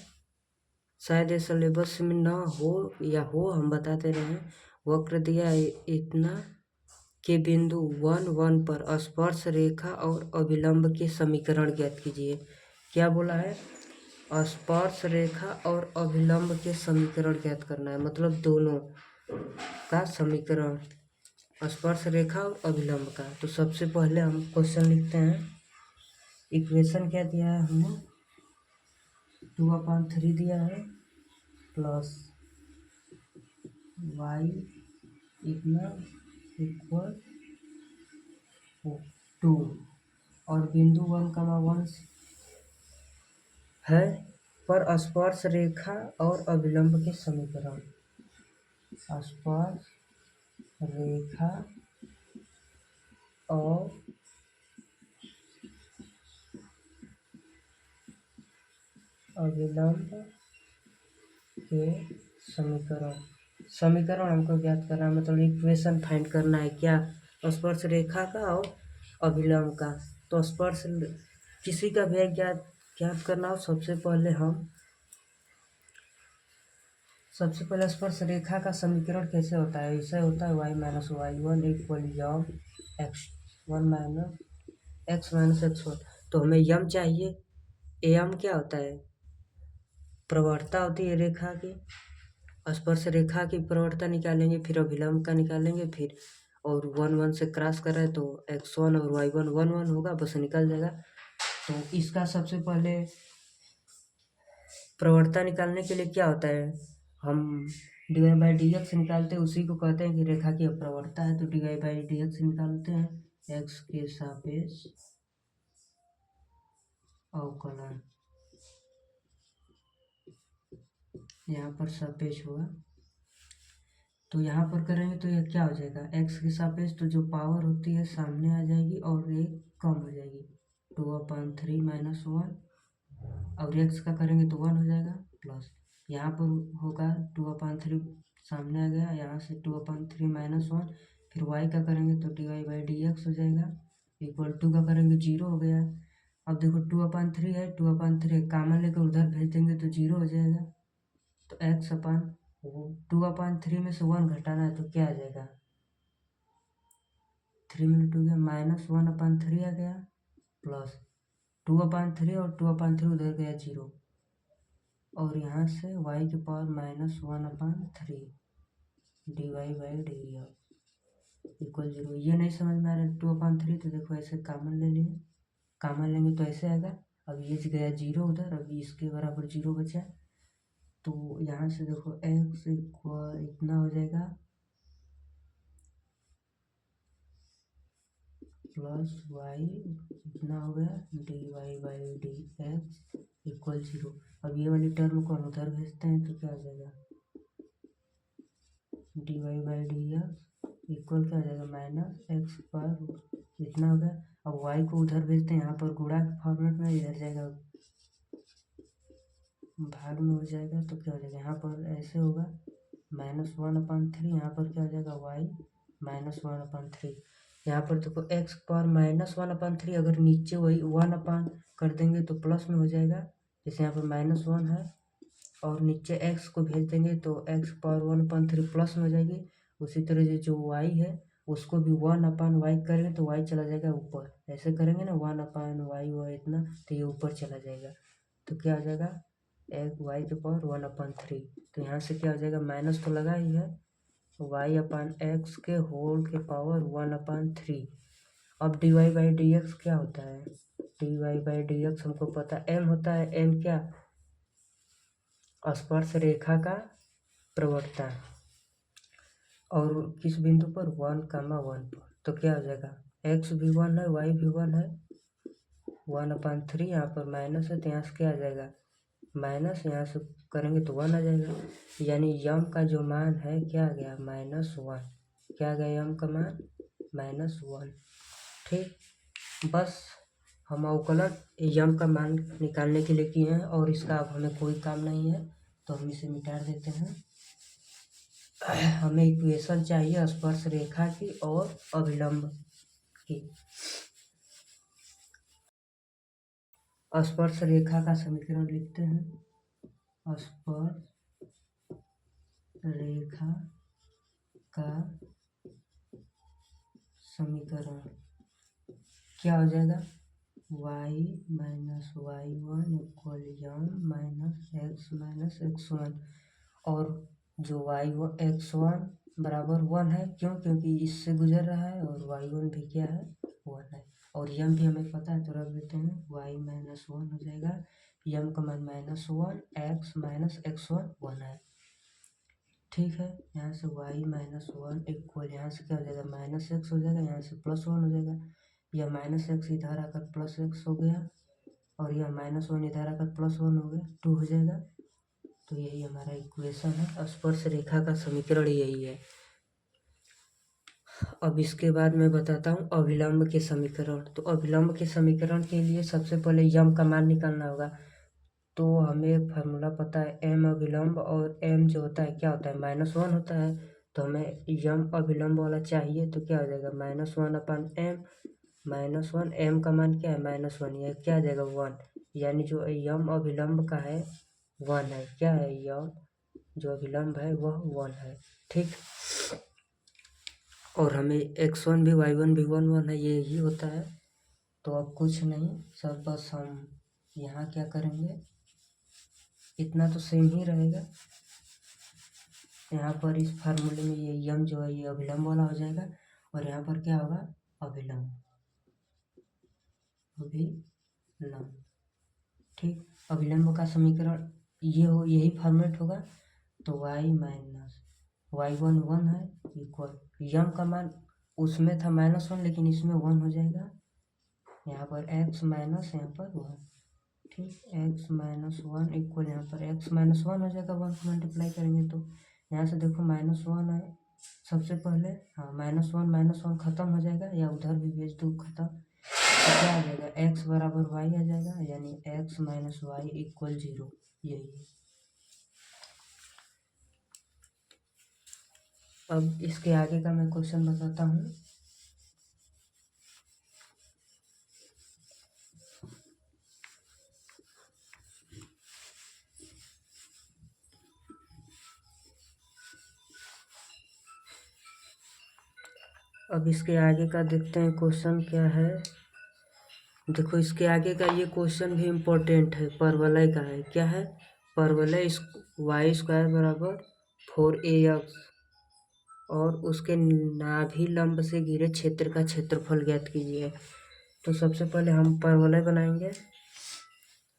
शायद ये सिलेबस में ना हो या हो, हम बताते रहे हैं। वक्र दिया है इतना के बिंदु 1 1 पर स्पर्श रेखा और अभिलंब के समीकरण ज्ञात कीजिए। क्या बोला है, स्पर्श रेखा और अभिलंब के समीकरण ज्ञात करना है, मतलब दोनों का समीकरण, स्पर्श रेखा और अभिलंब का। तो सबसे पहले हम क्वेश्चन लिखते हैं। इक्वेशन क्या दिया है हमें, 2/3 दिया है प्लस y इतना इक्वल 2 और बिंदु 1,1 है पर स्पर्श रेखा और अभिलंब के समीकरण। स्पर्श रेखा और अभिलंब के समीकरण हमको ज्ञात करना है, मतलब इक्वेशन फाइंड करना है। क्या, स्पर्श रेखा का और अभिलंब का। तो स्पर्श किसी का भी ज्ञात करना हो, सबसे पहले स्पर्श रेखा का समीकरण कैसे होता है, ऐसे होता है y - y1 इक्वल यम x1 माइनस x-x1। तो हमें यम चाहिए, एम क्या होता है, प्रवणता होती है रेखा की। स्पर्श रेखा की प्रवणता निकालेंगे, फिर अभिलंब का निकालेंगे, फिर और 1 1 से क्रॉस कर रहा है तो x1 और y1 1 1 होगा, बस निकल जाएगा। तो इसका सबसे पहले प्रवणता निकालने के लिए क्या होता है, हम dy/dx निकालते हैं, उसी को कहते हैं कि रेखा की प्रवणता है। तो dy/dx निकालते हैं, x के सापेक्ष अवकलन, यहाँ पर सापेक्ष होगा। तो यहाँ पर करेंगे तो यह क्या हो जाएगा, x के सापेक्ष, तो जो पावर होती है सामने आ जाएगी और एक कम हो जाएगी, 2/3 - 1, और x का करेंगे तो 1 हो जाएगा, प्लस यहाँ पर होगा 2/3 सामने आ गया, यहाँ से 2/3 - 1, फिर y का करेंगे तो dy/dx हो जाएगा, इक्वल 2 का करेंगे 0 हो गया। अब देखो 2/3 है, 2/3 कॉमन लेकर उधर भेज देंगे तो 0 हो जाएगा। तो x अपन 2/3 में से 1 घटाना है, तो क्या आ जाएगा, 3 मिनट हो गया, -1/3 आ गया, प्लस 2/3 और 2/3 उधर गया 0, और यहाँ से y की पावर -1/3 dy/dx इक्वल 0। ये नहीं समझ में आ रहा है 2/3, तो देखो ऐसे कॉमन ले लिए, कॉमन लेंगे तो ऐसे आएगा। अब ये गया 0 उधर, अभी इसके बराबर 0 बचा, तो यहाँ से देखो x इक्वल इतना हो जाएगा प्लस y इतना हो गया dy/dx इक्वल 0। अब ये वाली टर्म को हम उधर भेजते हैं तो क्या हो जाएगा, dy/dx इक्वल क्या हो जाएगा, -x पर इतना हो गया। अब y को उधर भेजते हैं, यहाँ पर गुणा के फॉर्मेट में, इधर जाएगा भाग में हो जाएगा, तो क्या हो जाएगा, यहाँ पर ऐसे होगा -1/3, यहाँ पर क्या हो जाएगा y -1/3। यहाँ पर देखो x पर -1/3, अगर नीचे वही 1 कर देंगे तो प्लस में हो जाएगा, जैसे यहाँ पर -1 है और नीचे x को भेज देंगे तो x पावर 1/3 प्लस में हो जाएगी। उसी तरह से जो y है उसको भी 1/y करेंगे तो y चला जाएगा ऊपर, ऐसे करेंगे ना 1/y हुआ इतना, तो ये ऊपर चला जाएगा, तो क्या हो जाएगा y के पावर 1/3। तो यहाँ से क्या हो जाएगा, माइनस तो लगा ही है, y/x के होल के पावर 1/3। अब dy/dx क्या होता है, dy/dx हमको पता m होता है, m क्या, स्पर्श रेखा का प्रवणता और किस बिंदु पर 1,1 पर, तो क्या हो जाएगा x भी 1 है y भी 1 है 1/3 यहाँ पर माइनस है तो यहाँ से क्या आ जाएगा माइनस, यहाँ से करेंगे तो 1 आ जाएगा, यानी यम का जो मान है क्या आ गया -1, क्या आ गया यम का मान -1। ठीक, बस हम अवकलन यम का मान निकालने के लिए किए हैं और इसका अब हमें कोई काम नहीं है तो हम इसे मिटा देते हैं। हमें इक्वेशन चाहिए स्पर्श रेखा की और अभिलंब की। स्पर्श रेखा का समीकरण लिखते हैं। स्पर्श रेखा का समीकरण क्या हो जाएगा y माइनस y1 इक्वल यम माइनस x माइनस x1, और जो x1 बराबर 1 है, क्यों, क्योंकि इससे गुजर रहा है, और y1 भी क्या है 1 है, और यम भी हमें पता है तो रख देते हैं y माइनस 1 हो जाएगा, यम का मान -1, x माइनस x1 1 है। ठीक है, यहाँ से y माइनस 1 इक्वल, यहाँ से क्या हो जाएगा -x हो जाएगा, यहाँ से +1 हो जाएगा, यह -x इधर आकर +x हो गया और यह -1 इधर आकर +1 हो गया 2 हो जाएगा। तो यही हमारा इक्वेशन है, स्पर्श रेखा का समीकरण यही है। अब इसके बाद मैं बताता हूँ अभिलंब के समीकरण। तो अभिलंब के समीकरण के लिए सबसे पहले यम का मान निकालना होगा। तो हमें एक फार्मूला पता है m अभिलंब, और m जो होता है क्या होता है -1 होता है, तो हमें यम अभिलंब वाला चाहिए तो क्या हो जाएगा -1/m, -1 m का मान क्या है -1, यह क्या आ जाएगा 1, यानी जो यम अभिलंब का है 1 है, क्या है यम जो अभिलंब है वह 1 है। ठीक, और हमें x1 भी y1 भी 1 है, ये ही होता है। तो अब कुछ नहीं सर, बस हम यहाँ क्या करेंगे, इतना तो सेम ही रहेगा। यहाँ पर इस फार्मूले में ये यम जो है ये अभिलंब वाला हो जाएगा, और यहाँ पर क्या होगा अभिलंब। ठीक, अभिलंब का समीकरण ये हो, यही फॉर्मेट होगा। तो y माइनस y1 1 है इक्वल, यम का मान उसमें था -1 लेकिन इसमें 1 हो जाएगा, यहाँ पर x माइनस यहाँ पर 1। ठीक, x माइनस 1 इक्वल, यहाँ पर x माइनस 1 हो जाएगा, 1 को मल्टीप्लाई करेंगे तो यहाँ से देखो -1 है सबसे पहले, हाँ -1 खत्म हो जाएगा, या उधर भी भेज दो खत्म, तो क्या आ जाएगा x बराबर y आ जाएगा, यानी x माइनस वाई इक्वल 0, यही है। अब इसके आगे का मैं क्वेश्चन बताता हूँ। अब इसके आगे का देखते हैं क्वेश्चन क्या है। देखो इसके आगे का ये क्वेश्चन भी इम्पोर्टेंट है, परवलय का है। क्या है, परवलय y² बराबर 4ax और उसके नाभि लंब से घिरे क्षेत्र का क्षेत्रफल ज्ञात कीजिए। तो सबसे पहले हम परवलय बनाएंगे।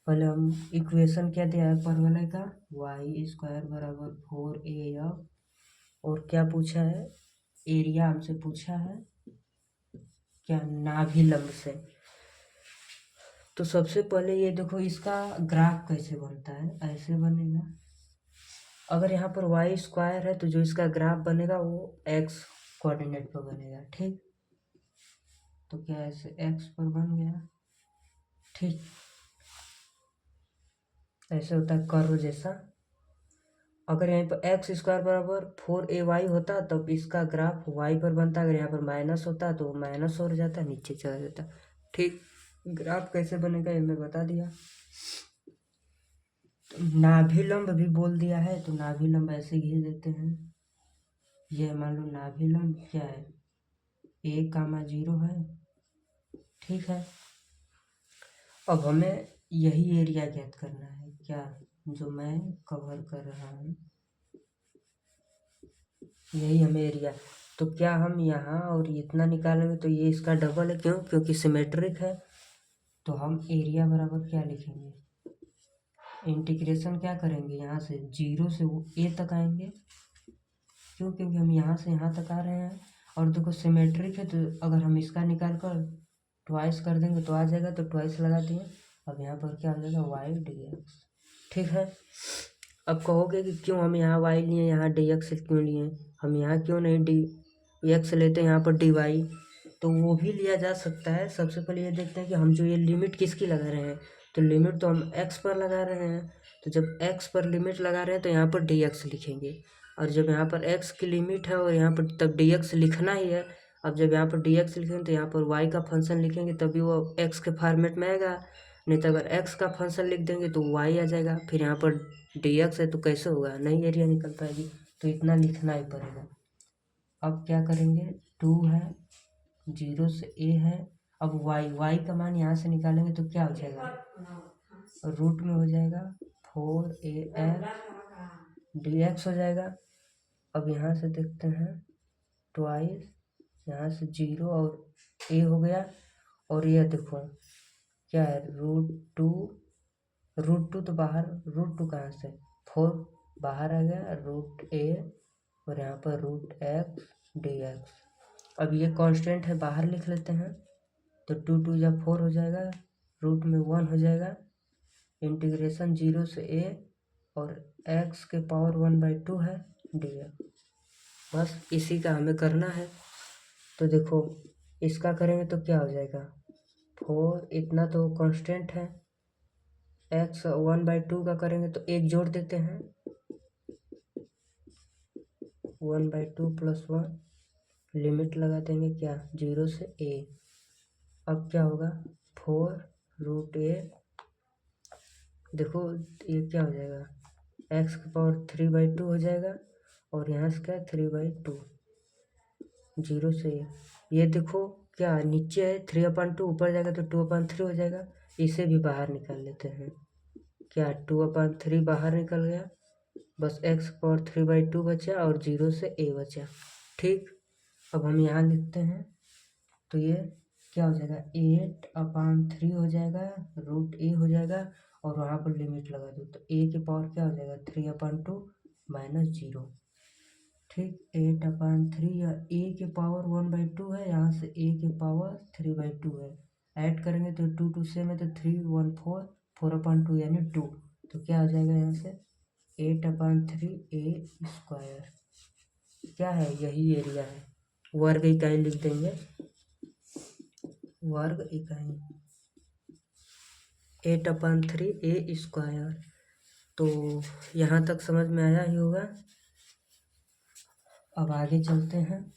पहले हम इक्वेशन क्या दिया है परवलय का, y² बराबर 4ax, और क्या पूछा है एरिया हमसे पूछा है, क्या नाभि लंब से। तो सबसे पहले ये देखो इसका ग्राफ कैसे बनता है, ऐसे बनेगा। अगर यहाँ पर y² है तो जो इसका ग्राफ बनेगा वो x कोऑर्डिनेट पर बनेगा। ठीक, तो क्या ऐसे x पर बन गया। ठीक, ऐसे होता है कर्व जैसा। अगर यहाँ पर x² बराबर 4ay होता तब इसका ग्राफ y पर बनता, अगर यहाँ पर माइनस होता तो माइनस हो जाता, नीचे चला जाता। ठीक, ग्राफ कैसे बनेगा ये मैं बता दिया। नाभि लंब भी बोल दिया है, तो नाभि लंब ऐसे घिर देते हैं। ये मान लो नाभि लंब क्या है 1,0 है। ठीक है, अब हमें यही एरिया ज्ञात करना है, क्या जो मैं कवर कर रहा हूँ यही हमें एरिया। तो क्या हम यहाँ और इतना निकालेंगे तो ये इसका डबल है, क्यों, क्योंकि सिमेट्रिक है। तो हम एरिया बराबर क्या लिखेंगे, इंटीग्रेशन क्या करेंगे, यहाँ से 0 से a तक आएंगे। क्यों? क्योंकि हम यहाँ से यहाँ तक आ रहे हैं। और देखो सिमेट्रिक है, तो अगर हम इसका निकाल कर ट्वाइस कर देंगे तो आ जाएगा, तो ट्वाइस लगा दिए। अब यहाँ पर क्या हो जाएगा, वाई डी एक्स। ठीक है। अब कहोगे कि क्यों हम यहाँ वाई लिए, यहाँ डी एक्स क्यों लिए, हम यहाँ क्यों नहीं डी एक्स लेते, यहाँ पर डी वाई। तो वो भी लिया जा सकता है। सबसे पहले ये देखते हैं कि हम जो ये लिमिट किसकी लगा रहे हैं। तो लिमिट तो हम एक्स पर लगा रहे हैं, तो जब एक्स पर लिमिट लगा रहे हैं तो यहाँ पर डी एक्स लिखेंगे। और जब यहाँ पर एक्स की लिमिट है और यहाँ पर तब डी एक्स लिखना ही है। अब जब यहाँ पर डी एक्स लिखेंगे तो यहाँ पर वाई का फंक्शन लिखेंगे, तभी वो एक्स के फॉर्मेट में आएगा। नहीं तो अगर एक्स का फंक्शन लिख देंगे तो वाई आ जाएगा। फिर यहाँ पर डी एक्स है तो कैसे होगा, नई एरिया निकल पाएगी। तो इतना लिखना ही पड़ेगा। अब क्या करेंगे, 2 है, 0 से a है। अब y का मान यहाँ से निकालेंगे तो क्या हो जाएगा, रूट में हो जाएगा 4ax dx हो जाएगा। अब यहाँ से देखते हैं, ट्वाइस, यहाँ से 0 और a हो गया। और यह देखो क्या है, रूट टू तो बाहर, रूट टू कहाँ से, 4 बाहर आ गया, रूट a और यहाँ पर रूट एक्स डी एक्स। अब ये कांस्टेंट है, बाहर लिख लेते हैं। तो 2 या 4 हो जाएगा, रूट में 1 हो जाएगा। इंटीग्रेशन 0 से a और x के पावर 1/2 है डी एक्स। बस इसी का हमें करना है। तो देखो इसका करेंगे तो क्या हो जाएगा, 4, इतना तो कांस्टेंट है। x 1/2 का करेंगे तो एक जोड़ देते हैं, 1/2 + 1, लिमिट लगा देंगे क्या, 0 से a। अब क्या होगा, 4√a, देखो ये क्या हो जाएगा, x की पावर 3/2 हो जाएगा। और यहाँ से क्या, 3/2, 0 से a। ये देखो क्या नीचे है 3/2, ऊपर जाएगा तो 2/3 हो जाएगा। इसे भी बाहर निकाल लेते हैं, क्या 2/3 बाहर निकल गया। बस x की पावर 3/2 बचा और 0 से a बचा। ठीक। अब हम यहाँ लिखते हैं, तो ये क्या हो जाएगा, 8/3 हो जाएगा, रूट a हो जाएगा। और वहाँ पर लिमिट लगा दो तो a की पावर क्या हो जाएगा, 3/2 - 0। ठीक, 8/3 या a की पावर 1/2 है, यहाँ से a की पावर 3/2 है। ऐड करेंगे तो 2 से में तो 3 1 4, 4/2 यानी 2। तो क्या हो जाएगा यहाँ से, 8/3a²। क्या है, यही एरिया है। वर्ग इकाई लिख देंगे, वर्ग इकाई 8/3a²। तो यहाँ तक समझ में आया ही होगा। अब आगे चलते हैं।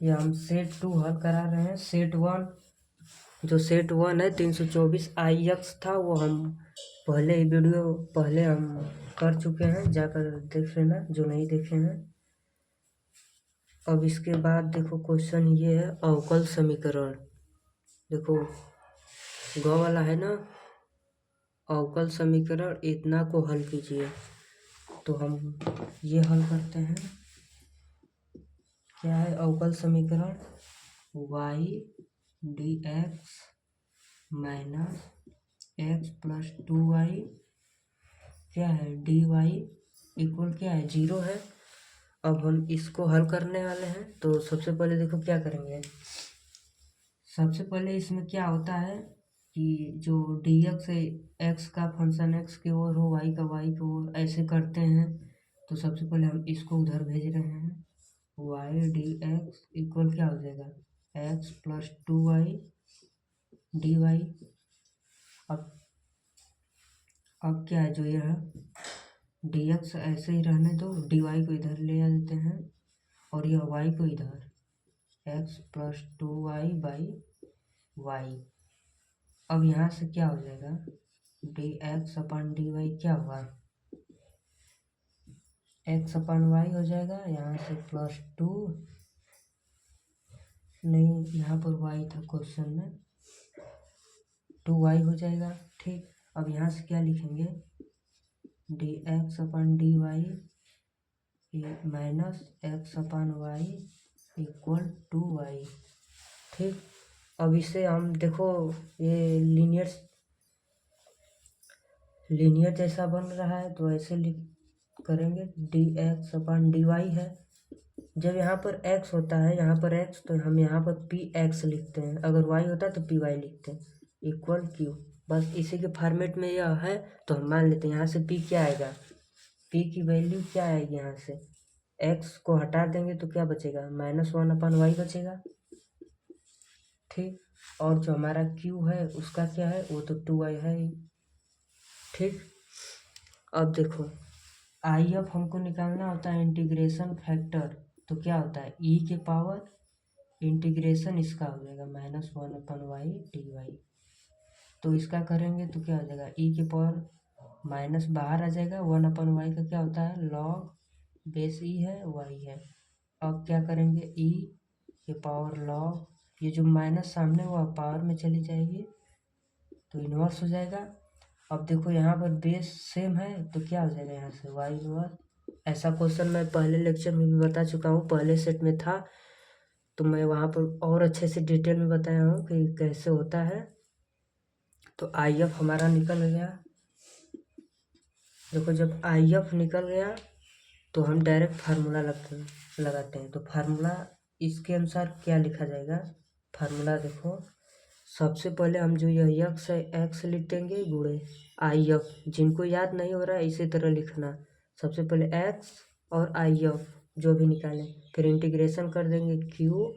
ये हम सेट 2 हल करा रहे हैं। सेट 1, जो सेट 1 है 324 IX था, वो हम पहले हम कर चुके हैं, जाकर देख लेना जो नहीं देखे हैं। अब इसके बाद देखो क्वेश्चन ये है, अवकल समीकरण। देखो ग वाला है ना, अवकल समीकरण, इतना को हल कीजिए। तो हम ये हल करते हैं। क्या है अवकल समीकरण, y dx - x + 2y, क्या है dy इक्वल क्या है, 0 है। अब हम इसको हल करने वाले हैं। तो सबसे पहले देखो क्या करेंगे, सबसे पहले इसमें क्या होता है कि जो dx है, x का फंक्शन x की ओर हो, y का y की ओर, ऐसे करते हैं। तो सबसे पहले हम इसको उधर भेज रहे हैं, y dx इक्वल क्या हो जाएगा, x + 2y dy। अब क्या है, जो यह dx ऐसे ही रहने दो, dy को इधर ले आ देते हैं और यह y को इधर, x + 2y/y। अब यहाँ से क्या हो जाएगा, dx/dy क्या होगा, x/y हो जाएगा। यहाँ से +2, नहीं यहाँ पर y था क्वेश्चन में, 2y हो जाएगा। ठीक। अब यहाँ से क्या लिखेंगे, dx/dy - x/y = 2y। ठीक। अब इसे हम देखो, ये लीनियर जैसा बन रहा है, तो ऐसे लिख करेंगे dx अपन dy है। जब यहाँ पर x होता है, यहाँ पर x, तो हम यहाँ पर px लिखते हैं, अगर y होता है तो py लिखते हैं, इक्वल q। बस इसी के फॉर्मेट में यह है, तो हम मान लेते हैं यहाँ से p क्या आएगा, p की वैल्यू क्या आएगी, यहाँ से x को हटा देंगे तो क्या बचेगा, -1/y बचेगा। ठीक, और जो हमारा q है उसका क्या है, वो तो 2y है ही। ठीक, अब देखो आई एफ हमको निकालना होता है इंटीग्रेशन फैक्टर, तो क्या होता है e के पावर इंटीग्रेशन इसका हो जाएगा -1/y/dy। तो इसका करेंगे तो क्या हो जाएगा, e के पावर माइनस बाहर आ जाएगा, 1/y का क्या होता है लॉग बेस e है y है। अब क्या करेंगे, e के पावर लॉग, ये जो माइनस सामने हुआ पावर में चली जाएगी तो इन्वर्स हो जाएगा। अब देखो यहाँ पर बेस सेम है तो क्या हो जाएगा, यहाँ से y इन्वर्स। ऐसा क्वेश्चन मैं पहले लेक्चर में भी बता चुका हूँ, पहले सेट में था, तो मैं वहाँ पर और अच्छे से डिटेल में बताया हूँ कि कैसे होता है। तो आई एफ हमारा निकल गया। देखो जब आई एफ निकल गया तो हम डायरेक्ट फार्मूला लगाते हैं। तो फार्मूला इसके अनुसार क्या लिखा जाएगा, फार्मूला देखो, सबसे पहले हम जो यह यक्स है एक्स लिख देंगे गुणे आई एफ, जिनको याद नहीं हो रहा है इसी तरह लिखना, सबसे पहले एक्स और आई एफ जो भी निकालें, फिर इंटीग्रेशन कर देंगे क्यू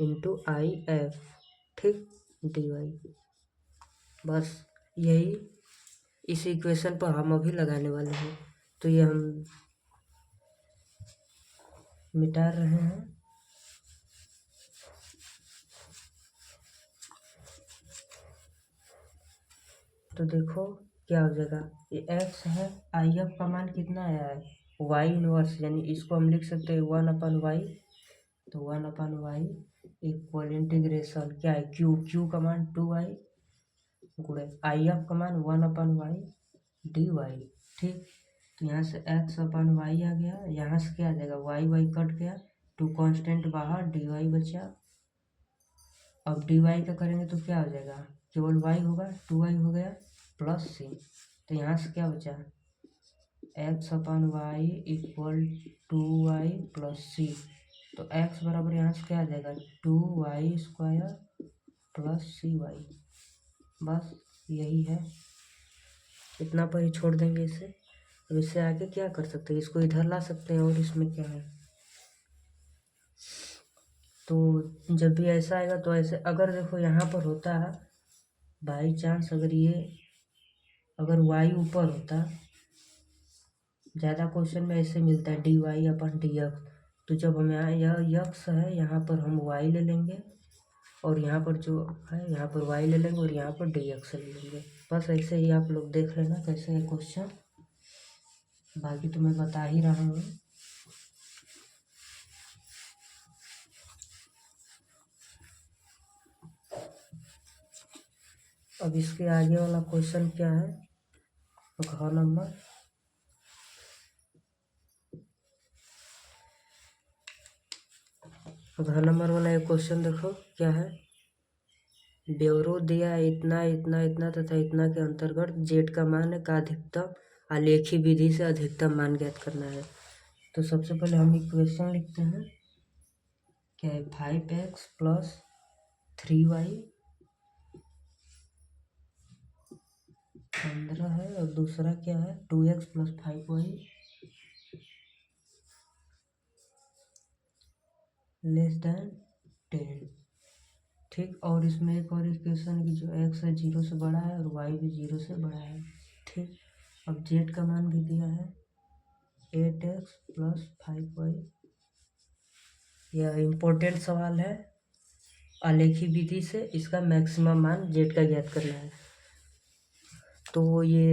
इंटू आई एफ, ठीक, डी वाई। बस यही इस इक्वेशन पर हम अभी लगाने वाले हैं। तो ये हम मिटा रहे हैं। तो देखो क्या हो जाएगा, ये x है, आई एफ का मान कितना आया है y इनवर्स, यानी इसको हम लिख सकते हैं 1/y। तो 1/y इक्वल इंटीग्रेशन क्या है q का मान 2y गुणे आई एफ का मान 1/y dy। ठीक, तो यहाँ से x/y आ गया, यहाँ से क्या आ जाएगा y कट गया, 2 कांस्टेंट बाहर, dy बचा। अब dy का करेंगे तो क्या हो जाएगा, केवल y होगा, 2y हो गया प्लस c। तो यहाँ से क्या बचा, x/y equal 2y plus c। तो x बराबर यहाँ से क्या आ जाएगा 2y² प्लस cy। बस यही है, इतना पर ही छोड़ देंगे इसे। अब इससे आगे क्या कर सकते हैं, इसको इधर ला सकते हैं, और इसमें क्या है, तो जब भी ऐसा आएगा तो ऐसे, अगर देखो यहाँ पर होता है बाई चांस, अगर y ऊपर होता, ज़्यादा क्वेश्चन में ऐसे मिलता है dy/dx, तो जब हम यहाँ यह यक्स है यहाँ पर हम y ले लेंगे, और यहाँ पर जो है यहाँ पर y ले लेंगे, और यहाँ पर dx ले लेंगे। बस ऐसे ही आप लोग देख लेना कैसे है क्वेश्चन, बाकी तो मैं बता ही रहा हूँ। अब इसके आगे वाला क्वेश्चन क्या है, घ नंबर वाला एक क्वेश्चन देखो क्या है, ब्योरो दिया इतना इतना इतना तथा इतना के अंतर्गत जेड का मान है का अधिकतम आलेखी विधि से अधिकतम मान ज्ञात करना है। तो सबसे पहले हम इक्वेशन लिखते हैं, क्या है 5x प्लस 3y 15 है, और दूसरा क्या है 2x plus 5y less than 10। ठीक, और इसमें एक और इक्वेशन की जो x है 0 से बड़ा है और y भी 0 से बड़ा है। ठीक, अब z का मान भी दिया है 8x प्लस 5y। यह इम्पोर्टेंट सवाल है, आलेखी विधि से इसका मैक्सिमम मान z का ज्ञात करना है। तो ये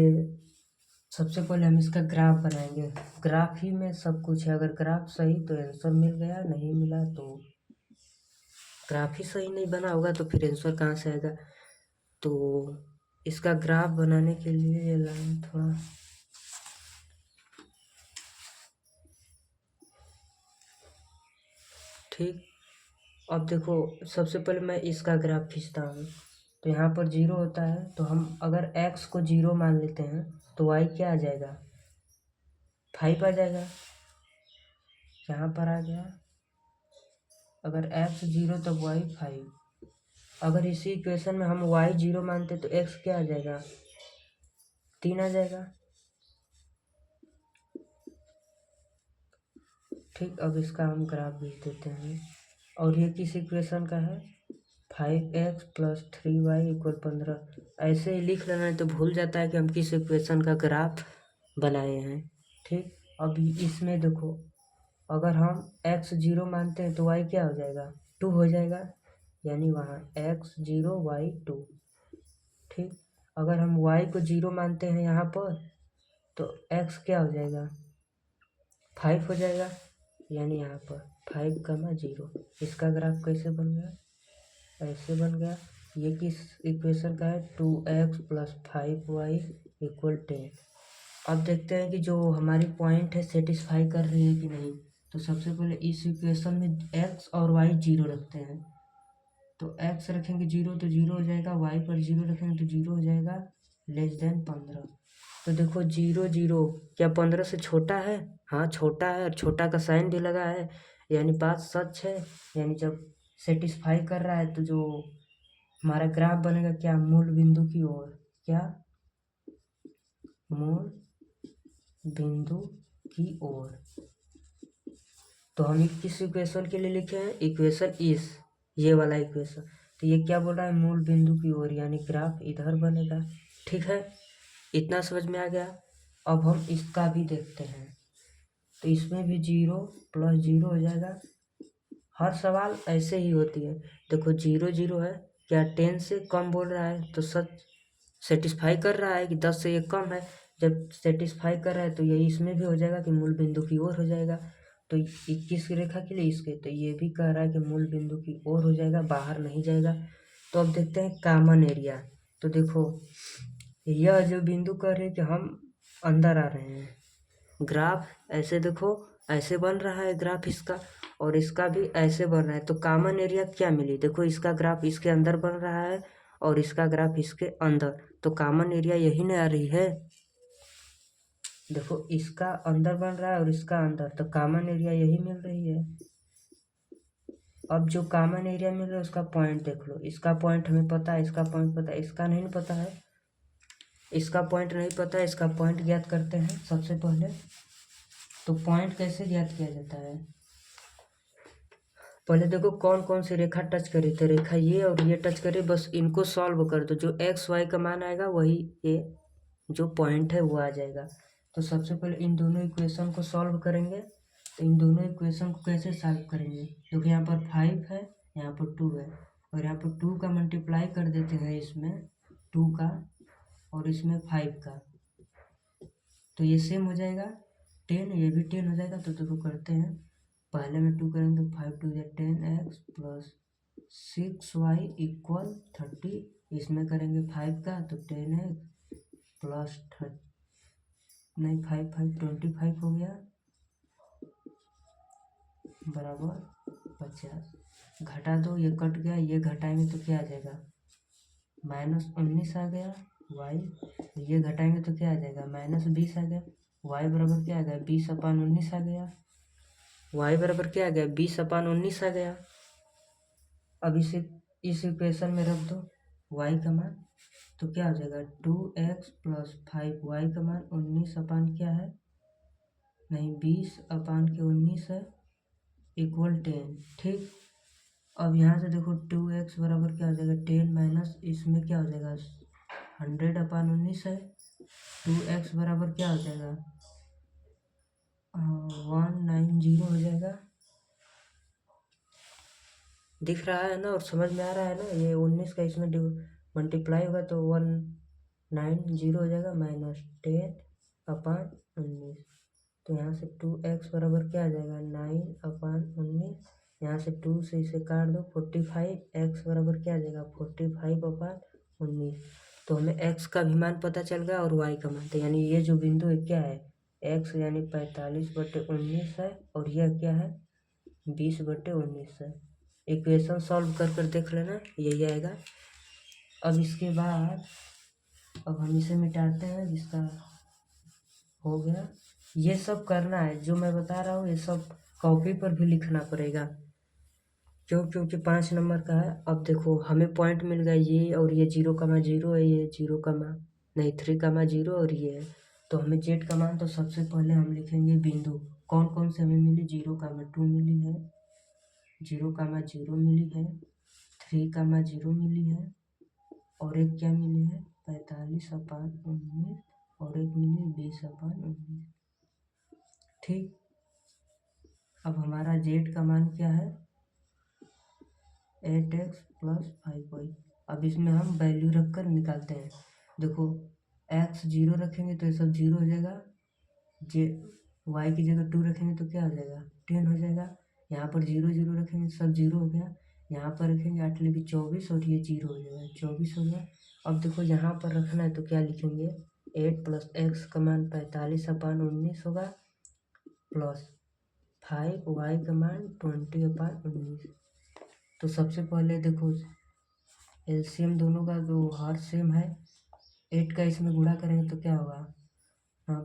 सबसे पहले हम इसका ग्राफ बनाएंगे, ग्राफ ही में सब कुछ है, अगर ग्राफ सही तो आंसर मिल गया, नहीं मिला तो ग्राफ ही सही नहीं बना होगा तो फिर आंसर कहाँ से आएगा। तो इसका ग्राफ बनाने के लिए ये लाइन थोड़ा ठीक, अब देखो सबसे पहले मैं इसका ग्राफ खींचता हूँ। तो यहाँ पर 0 होता है, तो हम अगर x को 0 मान लेते हैं तो y क्या आ जाएगा, 5 आ जाएगा। यहाँ पर आ गया, अगर x 0 तब y 5। अगर इसी इक्वेशन में हम y 0 मानते तो x क्या आ जाएगा, 3 आ जाएगा। ठीक, अब इसका हम ग्राफ खींच देते हैं। और ये किस इक्वेशन का है, 5x + 3y = 15। ऐसे ही लिख लेना, तो भूल जाता है कि हम किस इक्वेशन का ग्राफ बनाए हैं। ठीक, अब इसमें देखो, अगर हम x 0 मानते हैं तो y क्या हो जाएगा, 2 हो जाएगा, यानी वहाँ x 0 y 2। ठीक, अगर हम y को 0 मानते हैं यहाँ पर तो x क्या हो जाएगा, 5 हो जाएगा, यानी यहाँ पर 5, 0। इसका ग्राफ कैसे बन गया, ऐसे बन गया। ये किस इक्वेशन का है, 2x + 5y = 10। अब देखते हैं कि जो हमारी पॉइंट है सेटिस्फाई कर रही है कि नहीं। तो सबसे पहले इस इक्वेशन में x और y 0 रखते हैं। तो x रखेंगे 0 तो 0 हो जाएगा, y पर 0 रखेंगे तो 0 हो जाएगा, <15। तो देखो 0 0 क्या 15 से छोटा है, हाँ छोटा है, और छोटा का साइन भी लगा है, यानी बात सच है। यानी जब सेटिस्फाई कर रहा है तो जो हमारा ग्राफ बनेगा क्या, मूल बिंदु की ओर, क्या, मूल बिंदु की ओर। तो हम किस इक्वेशन के लिए लिखे हैं, इक्वेशन ये वाला इक्वेशन। तो ये क्या बोल रहा है, मूल बिंदु की ओर, यानी ग्राफ इधर बनेगा। ठीक है, इतना समझ में आ गया। अब हम इसका भी देखते हैं। तो इसमें भी 0 + 0 हो जाएगा। हर सवाल ऐसे ही होती है। देखो 0 0 है, क्या 10 से कम बोल रहा है, तो सच सेटिस्फाई कर रहा है कि 10 से ये कम है। जब सेटिस्फाई कर रहा है तो यही इसमें भी हो जाएगा कि मूल बिंदु की ओर हो जाएगा। तो 21 की रेखा के लिए इसके, तो ये भी कह रहा है कि मूल बिंदु की ओर हो जाएगा, बाहर नहीं जाएगा। तो अब देखते हैं कॉमन एरिया। तो देखो यह जो बिंदु कह रहे हैं कि हम अंदर आ रहे हैं, ग्राफ ऐसे देखो, ऐसे बन रहा है ग्राफ इसका, और इसका भी ऐसे बन रहा है। तो कॉमन एरिया क्या मिली, देखो इसका ग्राफ इसके अंदर बन रहा है और इसका ग्राफ इसके अंदर, तो कॉमन एरिया यही ना आ रही है। देखो इसका अंदर बन रहा है और इसका अंदर, तो कॉमन एरिया यही मिल रही है। अब जो कॉमन एरिया मिल रहा है उसका पॉइंट देख लो। इसका पॉइंट हमें पता है, इसका पॉइंट पता है, इसका नहीं पता है। इसका पॉइंट नहीं पता है, इसका पॉइंट ज्ञात करते हैं सबसे पहले। तो पॉइंट कैसे ज्ञात किया जाता है, पहले देखो कौन कौन सी रेखा टच करी, तो रेखा ये और ये टच करी, बस इनको सॉल्व कर दो। जो x y का मान आएगा वही ये जो पॉइंट है वो आ जाएगा। तो सबसे पहले इन दोनों इक्वेशन को सॉल्व करेंगे। तो इन दोनों इक्वेशन को कैसे सॉल्व करेंगे, क्योंकि यहाँ पर 5 है, यहाँ पर 2 है, और यहाँ पर 2 का मल्टीप्लाई कर देते हैं इसमें 2 का, और इसमें 5 का, तो ये सेम हो जाएगा 10, ये भी 10 हो जाएगा। तो देखो करते हैं, पहले में 2 करेंगे तो 5 2 10x + 6y = 30। इसमें करेंगे 5 का तो 10x + 30, नहीं 5 5 25 हो गया, बराबर 50। घटा दो, ये कट गया, ये घटाएंगे तो क्या आ जाएगा, -19 आ गया y। ये घटाएंगे तो क्या आ जाएगा, -20 आ गया। y बराबर क्या आ गया, 20/19 आ गया। y बराबर क्या आ गया, 20/19 आ गया। अब इसे इस इक्वेशन में रख दो y का मान, तो क्या हो जाएगा, 2x + 5y का मान 19 क्या है, नहीं 20/19 है, = 10। ठीक, अब यहाँ से देखो 2x बराबर क्या हो जाएगा, 10 माइनस इसमें क्या हो जाएगा, 100/19 है। 2x बराबर क्या हो जाएगा, 190 हो जाएगा। दिख रहा है ना, और समझ में आ रहा है ना, ये 19 का इसमें मल्टीप्लाई होगा तो 190 हो जाएगा, -10/19। तो यहाँ से 2x बराबर क्या आ जाएगा, 9/19। यहाँ से 2 से इसे काट दो, 45। x बराबर क्या आ जाएगा, 45/19। तो हमें x का भी मान पता चल गया और y का मान। तो यानी ये जो बिंदु है क्या है, x यानी 45/19 है, और यह क्या है, 20/19 है। इक्वेशन सॉल्व कर कर देख लेना, यही आएगा। अब इसके बाद अब हम इसे मिटाते हैं, जिसका हो गया। ये सब करना है जो मैं बता रहा हूँ, ये सब कॉपी पर भी लिखना पड़ेगा क्योंकि 5 नंबर का है। अब देखो हमें पॉइंट मिल गया ये, और ये 0,0 है, ये 3,0 और ये है। तो हमें जेड का मान, तो सबसे पहले हम लिखेंगे बिंदु कौन कौन से हमें मिली। 0,2 मिली है, 0,0 मिली है, 3,0 मिली है, और एक क्या मिली है 45/19, और एक मिली 20/19। ठीक, अब हमारा जेड का मान क्या है 8x + 5y। अब इसमें हम वैल्यू रख कर निकालते हैं। देखो x 0 रखेंगे तो ये सब 0 हो जाएगा, जे y की जगह 2 रखेंगे तो क्या हो जाएगा 10 हो जाएगा। यहाँ पर 0 0 रखेंगे सब 0 हो गया। यहाँ पर रखेंगे 8 लिखी 24, और ये 0 हो जाएगा 24 हो गया। अब देखो यहाँ पर रखना है तो क्या लिखेंगे 8 + x का मान 45/19 होगा, प्लस 5y का मान 20/19। तो सबसे पहले देखो एलसीएम दोनों का जो हर सेम है, 8 का इसमें गुणा करेंगे तो क्या होगा